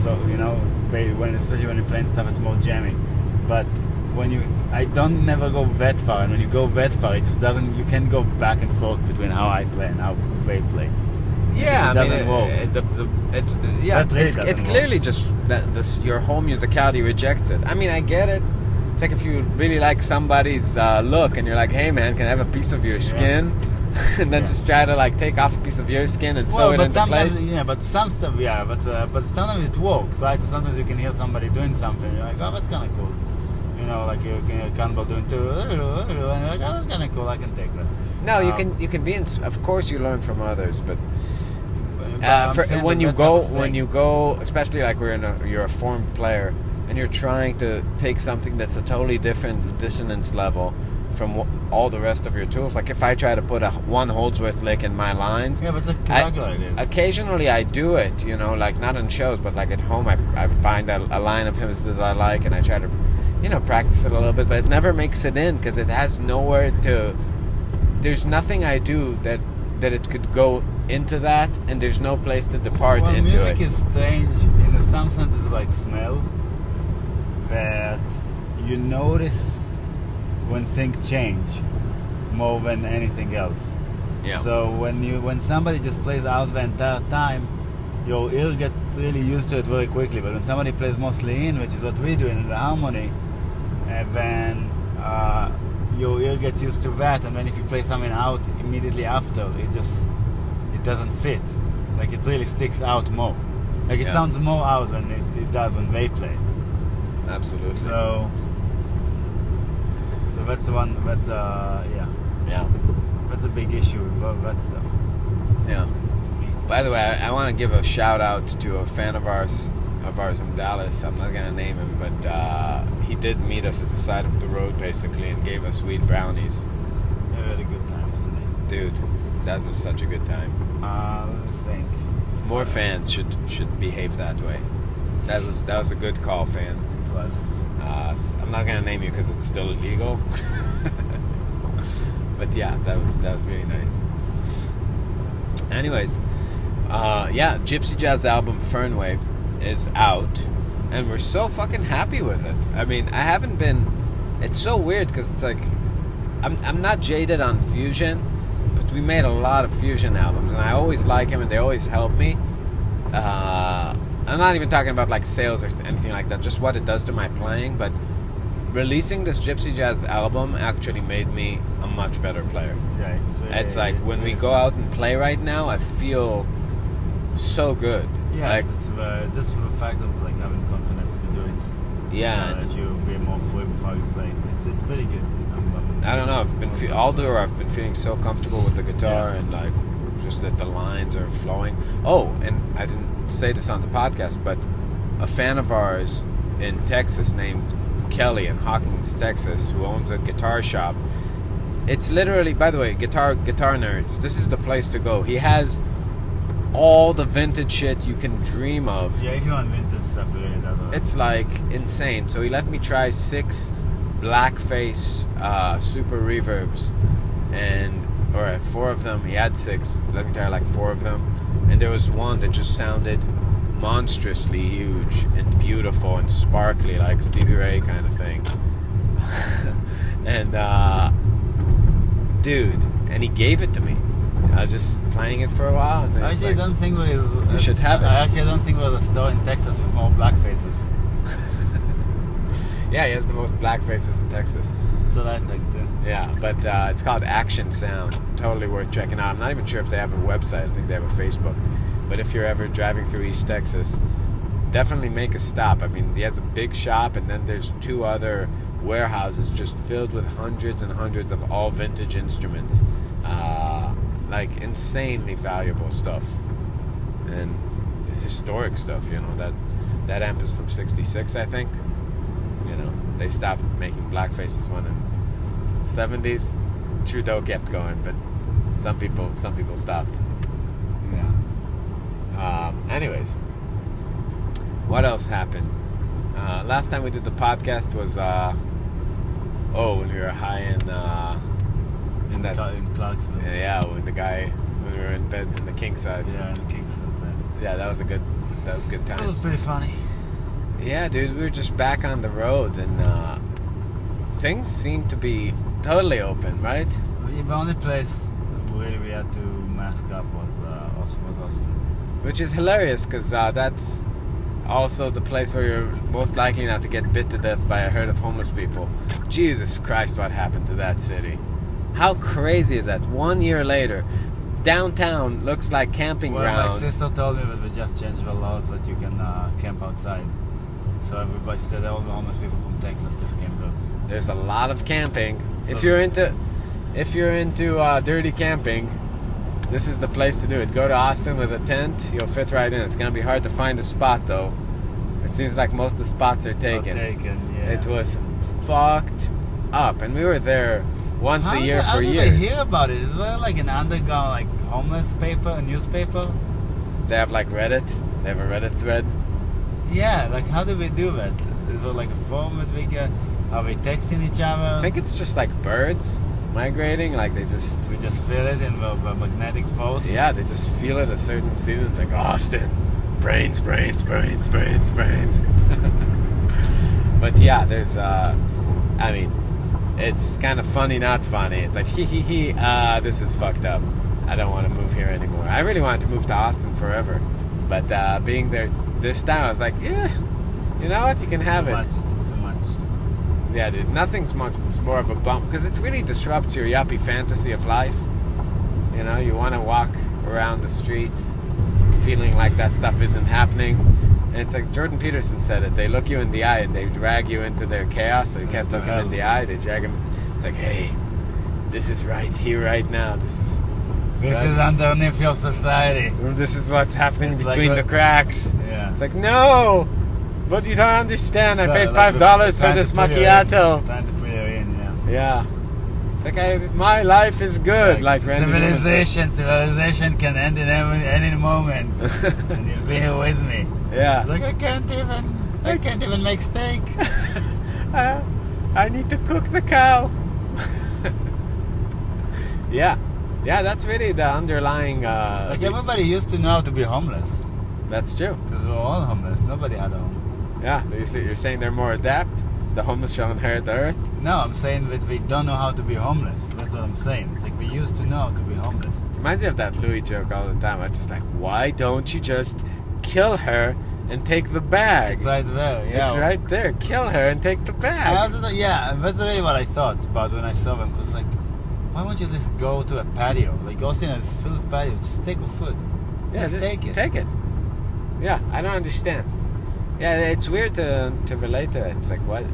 so you know, especially when you're playing stuff that's more jamming. But I don't never go that far, and when you go that far, it just doesn't. You can't go back and forth between how I play and how they play. Yeah, it doesn't work. It clearly just that your whole musicality rejects it. I mean, I get it. It's like if you really like somebody's look, and you're like, "Hey, man, can I have a piece of your skin?" And then just try to like take off a piece of your skin and sew it into place. Yeah, but some stuff, but sometimes it works, right? So sometimes you can hear somebody doing something, and you're like, "Oh, that's kind of cool." You know, like you can hear Cannibal doing and you're like, "Oh, that's kind of cool. I can take that." No, you can be. Of course, you learn from others, but when you go, especially like you're a formed player, and you're trying to take something that's a totally different dissonance level from all the rest of your tools. Like if I try to put a one Holdsworth lick in my lines, yeah, but it's occasionally I do it, you know, like not in shows, but like at home, I find a line of his that I like, and I try to, you know, practice it a little bit, but it never makes it in because it has nowhere to. There's nothing I do that it could go into that, and there's no place to depart into it. Music is strange in some sense. It's like smell, that you notice when things change more than anything else. Yeah. So when somebody just plays out the entire time, your ear gets really used to it very quickly. But when somebody plays mostly in, which is what we do in the harmony, and then your ear gets used to that, and then if you play something out immediately after, it doesn't fit. Like it really sticks out more. Like it Yeah. sounds more out than it does when they play. Absolutely. So that's one. That's yeah. Yeah. That's a big issue with all that stuff. Yeah. By the way, I want to give a shout out to a fan of ours in Dallas. I'm not gonna name him, but he did meet us at the side of the road basically and gave us sweet brownies. Yeah, we had a good time yesterday. Dude, that was such a good time. Let me think. More fans should behave that way. That was a good call, fan. It was. I'm not gonna name you because it's still illegal. But yeah, that was really nice. Anyways, yeah, Gypsy Jazz album Fernwave is out, and we're so fucking happy with it. I mean, I haven't been. It's so weird because it's like I'm not jaded on fusion, but we made a lot of fusion albums, and I always like them, and they always help me. I'm not even talking about like sales or anything like that, just what it does to my playing. But releasing this Gypsy Jazz album actually made me a much better player. Yeah, It's like when we go out and play right now, I feel so good. Yeah, like, it's, just the fact of like having confidence to do it. yeah. That you be more free with how you play. It's pretty good. I don't know. I've been all tour. I've been feeling so comfortable with the guitar, Yeah. and like just that the lines are flowing. Oh, and I didn't say this on the podcast, but a fan of ours in Texas named Kelly in Hawkins, Texas, who owns a guitar shop. It's literally, by the way, guitar nerds, this is the place to go. He has all the vintage shit you can dream of. Yeah, if you want vintage stuff, really does. It's like insane. So he let me try 6 blackface super reverbs, or 4 of them. He had 6. Let me try like 4 of them, and there was one that just sounded monstrously huge and beautiful and sparkly, like Stevie Ray kind of thing. And dude, and he gave it to me. I was just playing it for a while, and then I actually don't think you should have it. I actually don't think there's a store in Texas with more black faces. Yeah, he has the most black faces in Texas. That's what I think too. Yeah, but it's called Action Sound. Totally worth checking out. I'm not even sure if they have a website. I think they have a Facebook. But if you're ever driving through East Texas, definitely make a stop. I mean, he has a big shop, and then there's 2 other warehouses just filled with hundreds and hundreds of all vintage instruments. Like insanely valuable stuff. And historic stuff, you know. That amp is from 66, I think. You know, they stopped making black faces one in 70s. Trudeau kept going, but some people stopped. Yeah. Anyways, what else happened? Last time we did the podcast was when we were high in Clarksville. yeah, when we were in bed in the king size. Yeah, in the king size bed. Yeah, that was good times. That was pretty funny. Yeah, dude, we were just back on the road, and things seemed to be totally open, right? The only place really we had to mask up was Austin. Which is hilarious, because that's also the place where you're most likely not to get bit to death by a herd of homeless people. Jesus Christ, what happened to that city? How crazy is that? 1 year later, downtown looks like camping grounds. My sister told me that we just changed the laws that you can camp outside. So everybody said all the homeless people from Texas just came there. There's a lot of camping. So If you're into dirty camping, this is the place to do it. Go to Austin with a tent, you'll fit right in. It's gonna be hard to find a spot though. It seems like most of the spots are taken. Yeah. It was fucked up, and we were there once a year for years. How did they hear about it? Is there like an underground like homeless paper, a newspaper? They have like Reddit. They have a Reddit thread. Yeah, like how do we do that? Is there like a forum that we get? Are we texting each other? I think it's just like birds migrating. Like we just feel it in the magnetic force. Yeah, they just feel it a certain season. It's like Austin, brains. But yeah, there's I mean, it's kind of funny, not funny. It's like he. This is fucked up. I don't want to move here anymore. I really wanted to move to Austin forever, but being there this time, I was like, yeah, you know what? You can have it. Too much. Yeah, dude. Nothing's much. It's more of a bump because it really disrupts your yuppie fantasy of life. You You know, you want to walk around the streets feeling like that stuff isn't happening. And it's like Jordan Peterson said it. They look you in the eye and they drag you into their chaos, so you can't look them in the eye. They drag them. It's like, hey, this is right here, right now. This is underneath your society. This is what's happening It's between like the cracks. Yeah. It's like, no, but you don't understand. I paid $5 for this macchiato. Trying to put you in, yeah. Yeah. It's like, my life is good. Like civilization can end in any moment, and you'll be here with me. Yeah. Like I can't even make steak. I need to cook the cow. Yeah, that's really the underlying. Like everybody used to know how to be homeless. That's true. Because we're all homeless. Nobody had a home. Yeah, you're saying they're more adept. The homeless shall inherit the earth. No, I'm saying that we don't know how to be homeless. That's what I'm saying. It's like we used to know how to be homeless. It reminds me of that Louis joke all the time. I'm just like, why don't you just kill her and take the bag? It's right there, yeah. It's right there. Kill her and take the bag. I also, yeah, that's really what I thought about when I saw them. Because, like, why won't you just go to a patio? Like, Austin is full of patio. Just take the food. Yeah, just take it. Take it. Yeah, I don't understand. Yeah, it's weird to relate to it. It's like, what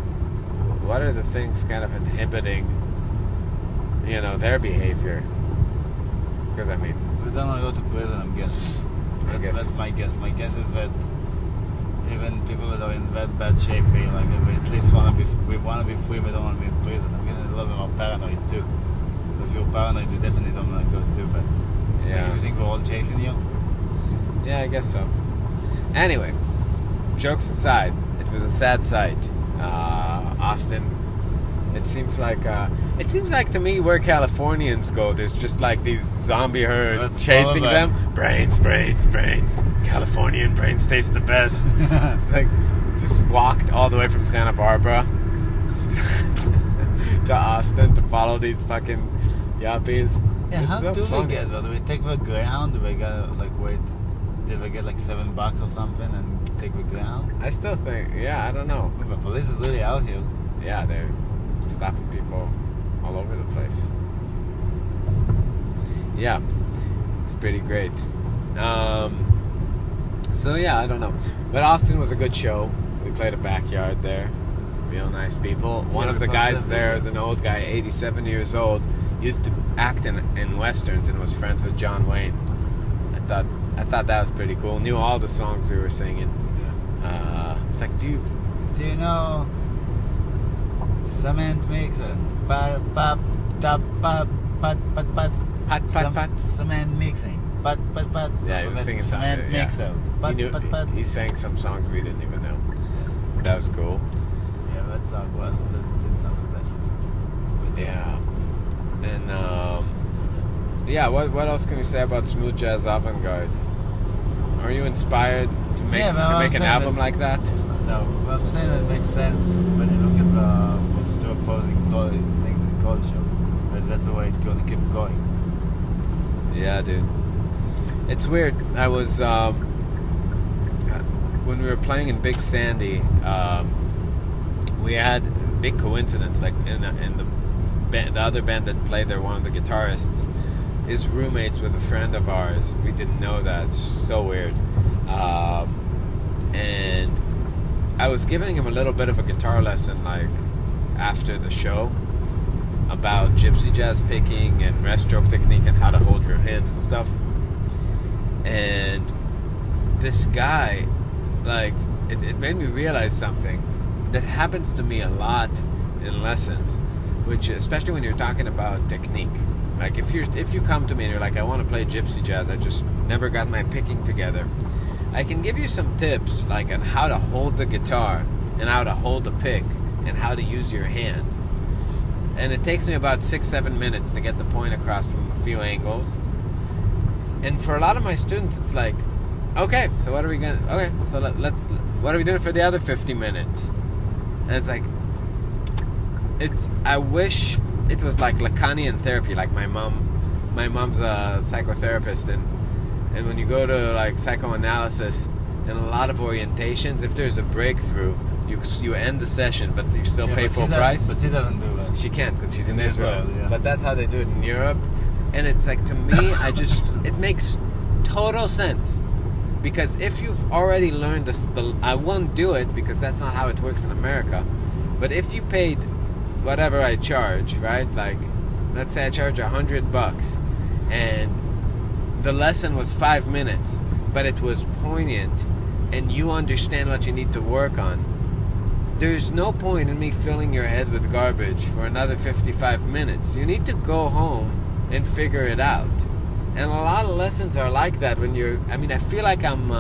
are the things kind of inhibiting, you know, their behavior? Because, I mean... We don't want to go to prison, I'm guessing. That's my guess. My guess is that even people that are in that bad shape, we at least want to be free, we don't want to be in prison. I'm getting a little bit more paranoid too. If you're paranoid, you definitely don't want to go do that. Yeah. Like, you think we're all chasing you? Yeah, I guess so. Anyway, jokes aside, it was a sad sight. Austin. It seems like to me where Californians go, there's just like these zombie herds chasing them. Brains. Californian brains taste the best. It's like just walked all the way from Santa Barbara to Austin to follow these fucking yuppies. Yeah, it's how so do funny. we get there? Do we take the Greyhound? Do we gotta wait? Did we get like $7 or something and take the Greyhound? I still think, I don't know. The police is really out here. Yeah, they're stopping people all over the place. Yeah, it's pretty great. So yeah, I don't know. But Austin was a good show. We played a backyard there. Real nice people. One of the guys there is an old guy, 87 years old. Used to act in westerns and was friends with John Wayne. I thought that was pretty cool. Knew all the songs we were singing. It's like, dude, do you know cement mixer? Pat. Cement mixing. Pat. Yeah, he was singing cement mixer. He sang some songs we didn't even know. That was cool. Yeah, that song didn't sound the best. But yeah. And what else can you say about smooth jazz avant-garde? Are you inspired to make an album like that? No, but I'm saying it makes sense when you look at those two opposing things in culture. But that's the way it's going to keep going. Yeah, dude. It's weird. I was when we were playing in Big Sandy, we had a big coincidence. Like in the other band that played there, one of the guitarists is roommates with a friend of ours. We didn't know that. It's so weird. And I was giving him a little bit of a guitar lesson, like after the show, about gypsy jazz picking and rest stroke technique and how to hold your hands and stuff. And this guy, like, it made me realize something that happens to me a lot in lessons, which, especially when you're talking about technique. Like, if you come to me and you're like, I want to play gypsy jazz, I just never got my picking together, I can give you some tips, like on how to hold the guitar and how to hold the pick and how to use your hand. And it takes me about 6-7 minutes to get the point across from a few angles. And for a lot of my students, it's like, okay, so what are we gonna? Okay, so what are we doing for the other 50 minutes? And it's like, I wish it was like Lacanian therapy. Like my mom's a psychotherapist, and when you go to like psychoanalysis and a lot of orientations, if there's a breakthrough, you end the session, but you still pay full price. But she doesn't do that. She can't because she's in Israel. Yeah. But that's how they do it in Europe. And it's like, to me, it makes total sense. Because if you've already learned this, I won't do it because that's not how it works in America. But if you paid whatever I charge, right? Like, let's say I charge $100 and the lesson was 5 minutes, but it was poignant and you understand what you need to work on. There's no point in me filling your head with garbage for another 55 minutes. You need to go home and figure it out. And a lot of lessons are like that when you're... I mean, I feel like I'm...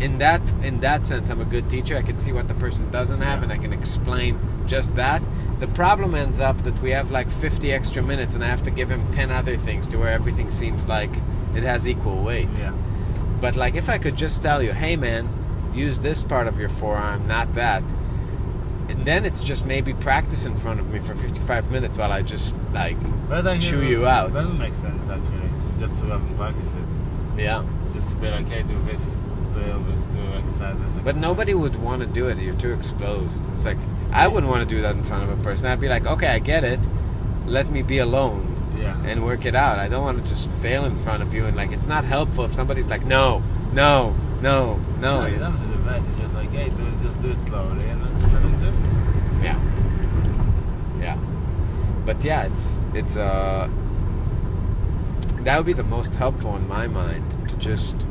in that sense, I'm a good teacher. I can see what the person doesn't have, and I can explain just that. The problem ends up that we have like 50 extra minutes, and I have to give him 10 other things to where everything seems like it has equal weight. Yeah. But like, if I could just tell you, hey man, use this part of your forearm, not that. And then it's just maybe practice in front of me for 55 minutes while I just like chew you out. That would make sense actually, just to have him practice it. Yeah. Just to be like, hey, do this drill, this, do exercise, this. But nobody would want to do it. You're too exposed. It's like, I wouldn't want to do that in front of a person. I'd be like, okay, I get it. Let me be alone. Yeah. And work it out. I don't want to just fail in front of you. And like, it's not helpful if somebody's like, no. You don't have to do that. It's just like, hey, just do it slowly and then just let them do it. Yeah. But yeah, it's that would be the most helpful in my mind, to just...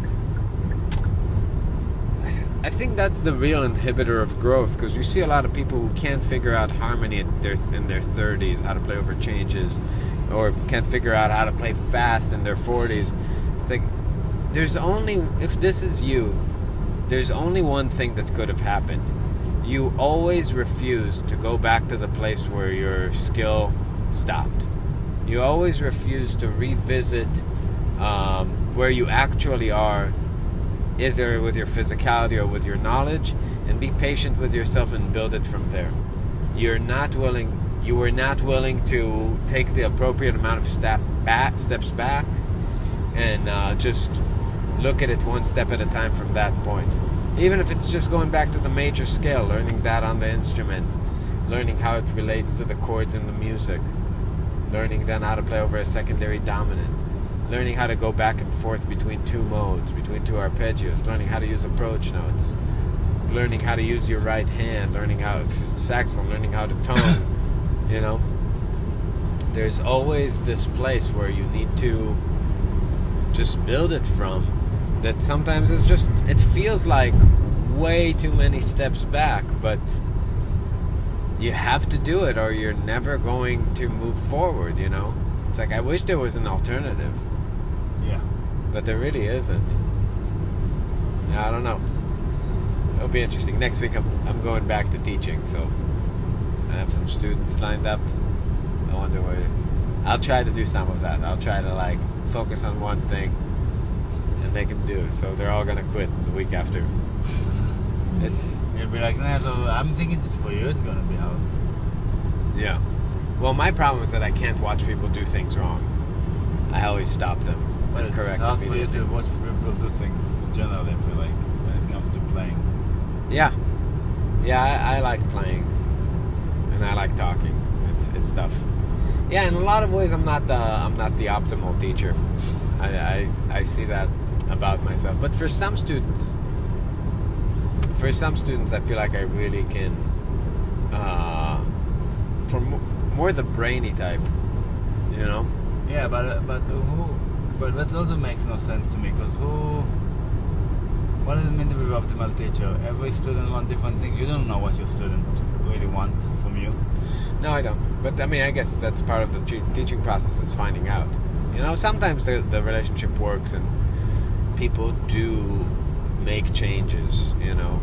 I think that's the real inhibitor of growth, because you see a lot of people who can't figure out harmony in their 30s, how to play over changes, or can't figure out how to play fast in their 40s. It's like, if this is you, there's only one thing that could have happened. You always refuse to go back to the place where your skill stopped. You always refuse to revisit where you actually are, either with your physicality or with your knowledge, and be patient with yourself and build it from there. You were not willing to take the appropriate amount of steps back and just look at it one step at a time from that point. Even if it's just going back to the major scale, learning that on the instrument, learning how it relates to the chords in the music, learning then how to play over a secondary dominant, learning how to go back and forth between two modes, between two arpeggios, learning how to use approach notes, learning how to use your right hand, learning how to saxophone, learning how to tone, you know. There's always this place where you need to just build it from, that sometimes it feels like way too many steps back, but you have to do it or you're never going to move forward, you know. It's like, I wish there was an alternative. Yeah. But there really isn't. I don't know. It'll be interesting. Next week I'm going back to teaching, so I have some students lined up. I wonder where... I'll try to do some of that. I'll try to like focus on one thing and make them do. So they're all gonna quit the week after. You'll be like, nah, so I'm thinking just for you it's gonna be hard. Yeah. Well, my problem is that I can't watch people do things wrong. I always stop them. But it's hard for you to watch people do things generally, I feel like, when it comes to playing. Yeah. Yeah, I like playing. And I like talking. It's tough. Yeah, in a lot of ways I'm not the optimal teacher. I see that about myself. But for some students I feel like I really can for more the brainy type, you know? Yeah, but that also makes no sense to me, because what does it mean to be an optimal teacher? Every student wants different things. You don't know what your student really wants from you. No, I don't. But I mean, I guess that's part of the teaching process, is finding out. You know, sometimes the relationship works and people do make changes, you know.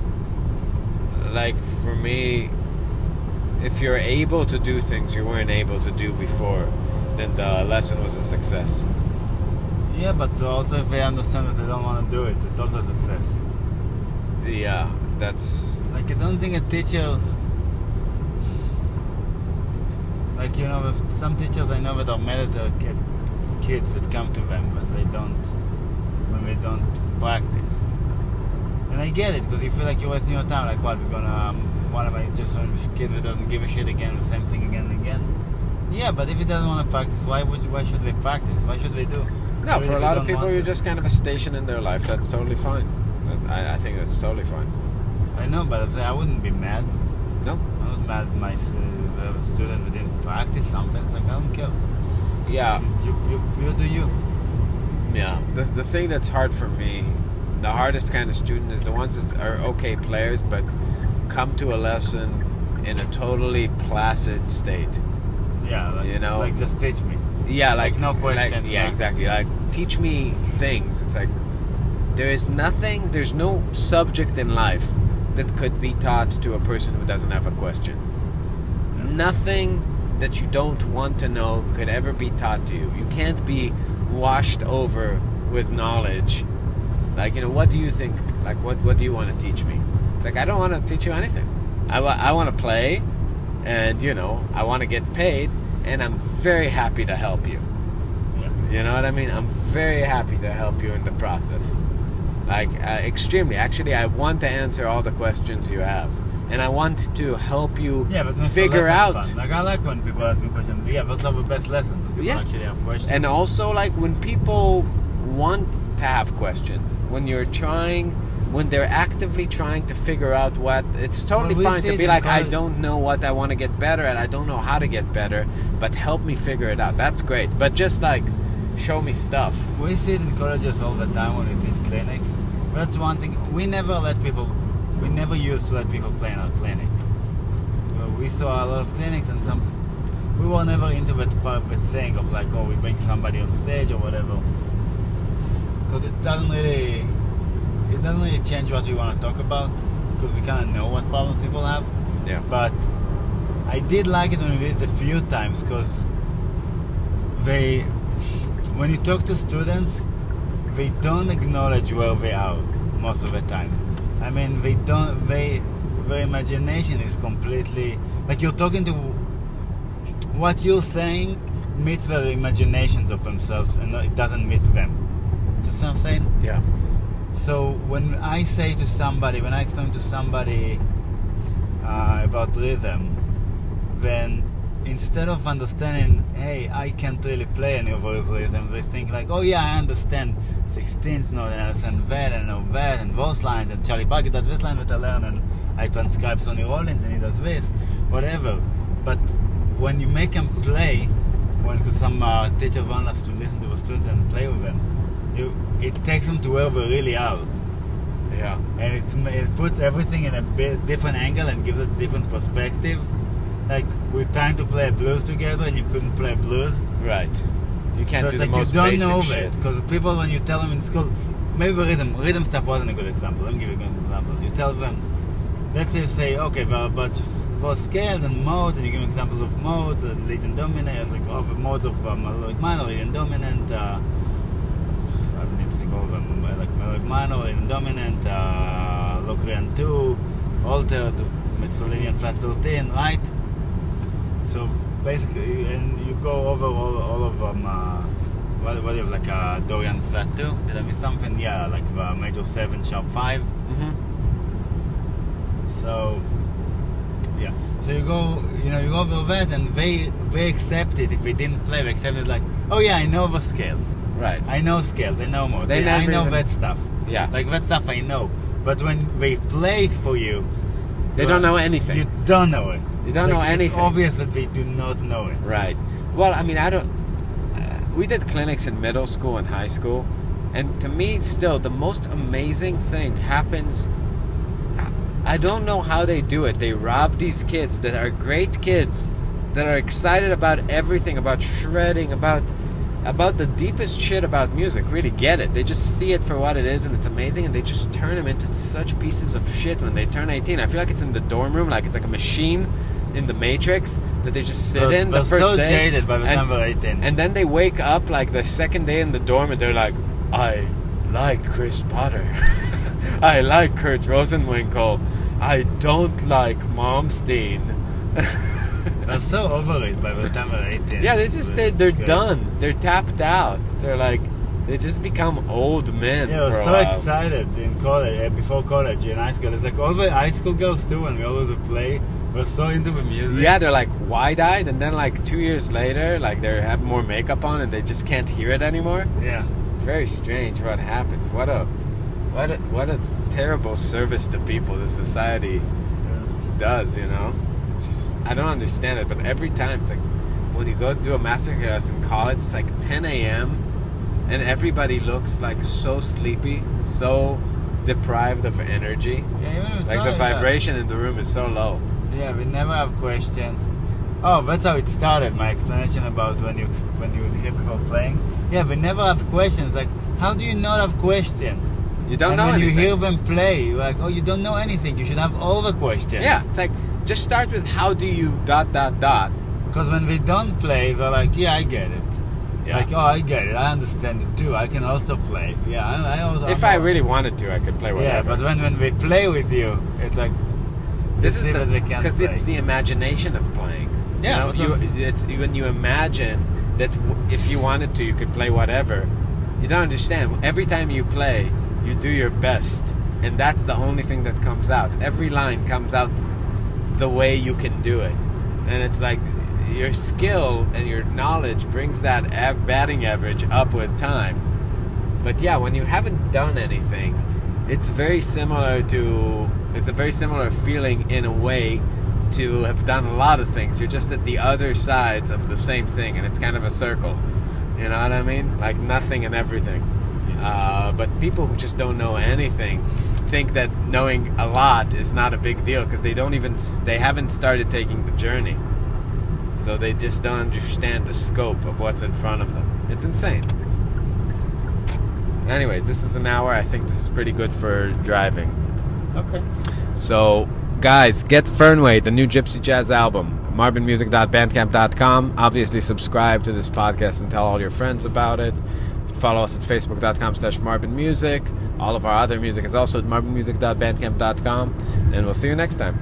Like for me, if you're able to do things you weren't able to do before, then the lesson was a success. Yeah, but also if they understand that they don't want to do it, it's also a success. Yeah, that's... Like, I don't think a teacher... Like, you know, with some teachers I know that are mad at kids that come to them, but when they don't practice. And I get it, because you feel like you're wasting your time. Like, what, we're gonna... what am I just doing with a kid that doesn't give a shit again, the same thing again and again? Yeah, but if he doesn't want to practice, why should they practice? Why should they do? No, Even for a if lot they of don't people, want you're to. just kind of a station in their life. That's totally fine. I think that's totally fine. I know, but I wouldn't be mad. No? I'm not mad at my student who didn't practice something. It's like, I don't care. Yeah. So you do you. Yeah. The thing that's hard for me, the hardest kind of student is the ones that are okay players, but come to a lesson in a totally placid state. Yeah, like, You know? like just teach me. Yeah, like no questions. yeah, exactly. Like, teach me things. It's like there's no subject in life that could be taught to a person who doesn't have a question. Nothing that you don't want to know could ever be taught to you. You can't be washed over with knowledge. Like, what do you think? Like, what do you want to teach me? It's like, I don't want to teach you anything. I want to play, and, I want to get paid, and I'm very happy to help you. Yeah. You know what I mean? I'm very happy to help you in the process. Like, extremely. Actually, I want to answer all the questions you have. And I want to help you figure out. Fun. Like, I like when people ask me questions. Yeah, those are the best lessons. When people actually have questions. And also, like, when people want to have questions, when they're actively trying to figure out it's totally fine to be like, I don't know what I want to get better at, I don't know how to get better, but help me figure it out. That's great. But just, like, show me stuff. We see it in colleges all the time when we teach clinics. That's one thing. We never used to let people play in our clinics. We saw a lot of clinics, and we were never into that saying of like, we bring somebody on stage or whatever. Because it doesn't really change what we want to talk about, because we kind of know what problems people have. Yeah. But I did like it when we did it a few times, because when you talk to students, they don't acknowledge where they are most of the time. I mean, their imagination is completely, like, you're talking to, what you're saying meets their imaginations of themselves, and it doesn't meet them. Do you see what I'm saying? Yeah. So when I explain to somebody about rhythm, then instead of understanding, hey, I can't really play any of those rhythms, they think like, oh yeah, I understand 16th note, and I understand that, and I know that, and those lines, and Charlie Parker does this line that I learn, and I transcribe Sonny Rollins, and he does this, whatever. But when you make them play, when some teachers want us to listen to the students and play with them, it takes them to where they really are. Yeah. And it puts everything in a bit different angle and gives a different perspective. Like, we're trying to play blues together, and you couldn't play blues. Right. You can't so do it's the like most you don't basic know shit. that, because people, when you tell them in school, maybe rhythm stuff wasn't a good example. Let me give you a good example. You tell them, let's say, okay, there are a bunch of scales and modes, and you give examples of modes, lead and dominant, like of modes of melodic minor, lead and dominant. I need to think all of them, like melodic minor, lead and dominant, Locrian 2, altered, Mixolydian flat 13, right? So basically, and you go over all of them. What do you have, like a Dorian flat 2? Did I miss something? Yeah, like the major 7 sharp 5. Mm-hmm. So yeah, so you go over that, and they accept it. If we didn't play, they accept it like, oh yeah, I know the scales. Right. I know scales. I know modes. They I know never that stuff. Yeah. Like that stuff I know. But when they play it for you, They don't know anything. You don't know it. You don't know anything. It's obvious that they do not know it. Right. Well, I mean, we did clinics in middle school and high school, and to me, still, the most amazing thing happens. I don't know how they do it. They rob these kids that are great kids, that are excited about everything, about shredding, about the deepest shit about music, really get it. They just see it for what it is, and it's amazing, and they just turn them into such pieces of shit when they turn 18. I feel like it's in the dorm room, like it's like a machine in the Matrix that they just sit in the first so day. Jaded by the time they're 18. And then they wake up like the second day in the dorm, and they're like, I like Chris Potter. I like Kurt Rosenwinkel. I don't like Momstein. They're so over it by the time they're 18. Yeah, they're done. They're tapped out. They're like, they just become old men. Yeah, I was for a so while. excited in college, before college, in high school. It's like all the high school girls too, when we always would play, We're so into the music. Yeah, they're like wide-eyed, and then like 2 years later, like they have more makeup on and they just can't hear it anymore. Yeah. Very strange what happens. What a terrible service to people this society does, you know? It's just, I don't understand it, but every time it's like when you go to do a masterclass in college, it's like 10 a.m. and everybody looks like so sleepy, so deprived of energy. Yeah, like the vibration in the room is so low. Yeah, we never have questions. Oh, that's how it started, my explanation about when you hear people playing. Yeah, we never have questions. Like, how do you not have questions? You don't know anything. anything. When you hear them play, you're like, oh, you don't know anything. You should have all the questions. Yeah, it's like, just start with how do you ... Because when we don't play, we're like, yeah, I get it. Yeah. Like, oh, I get it. I understand it too. I can also play. Yeah, I also... If I really wanted to, I could play whatever. Yeah, but when we play with you, it's like... This is because it's the imagination of playing. Yeah, you know, it's when you imagine that if you wanted to, you could play whatever. You don't understand. Every time you play, you do your best, and that's the only thing that comes out. Every line comes out the way you can do it, and it's like your skill and your knowledge brings that batting average up with time. But yeah, when you haven't done anything, it's a very similar feeling in a way to have done a lot of things. You're just at the other sides of the same thing, and it's kind of a circle. You know what I mean? Like nothing and everything. But people who just don't know anything think that knowing a lot is not a big deal because they haven't started taking the journey. So they just don't understand the scope of what's in front of them. It's insane. Anyway, this is an hour. I think this is pretty good for driving. Okay. So, guys, get Fernway, the new Gypsy Jazz album. Marbinmusic.bandcamp.com. Obviously, subscribe to this podcast and tell all your friends about it. Follow us at facebook.com/MarbinMusic. All of our other music is also at marbinmusic.bandcamp.com. And we'll see you next time.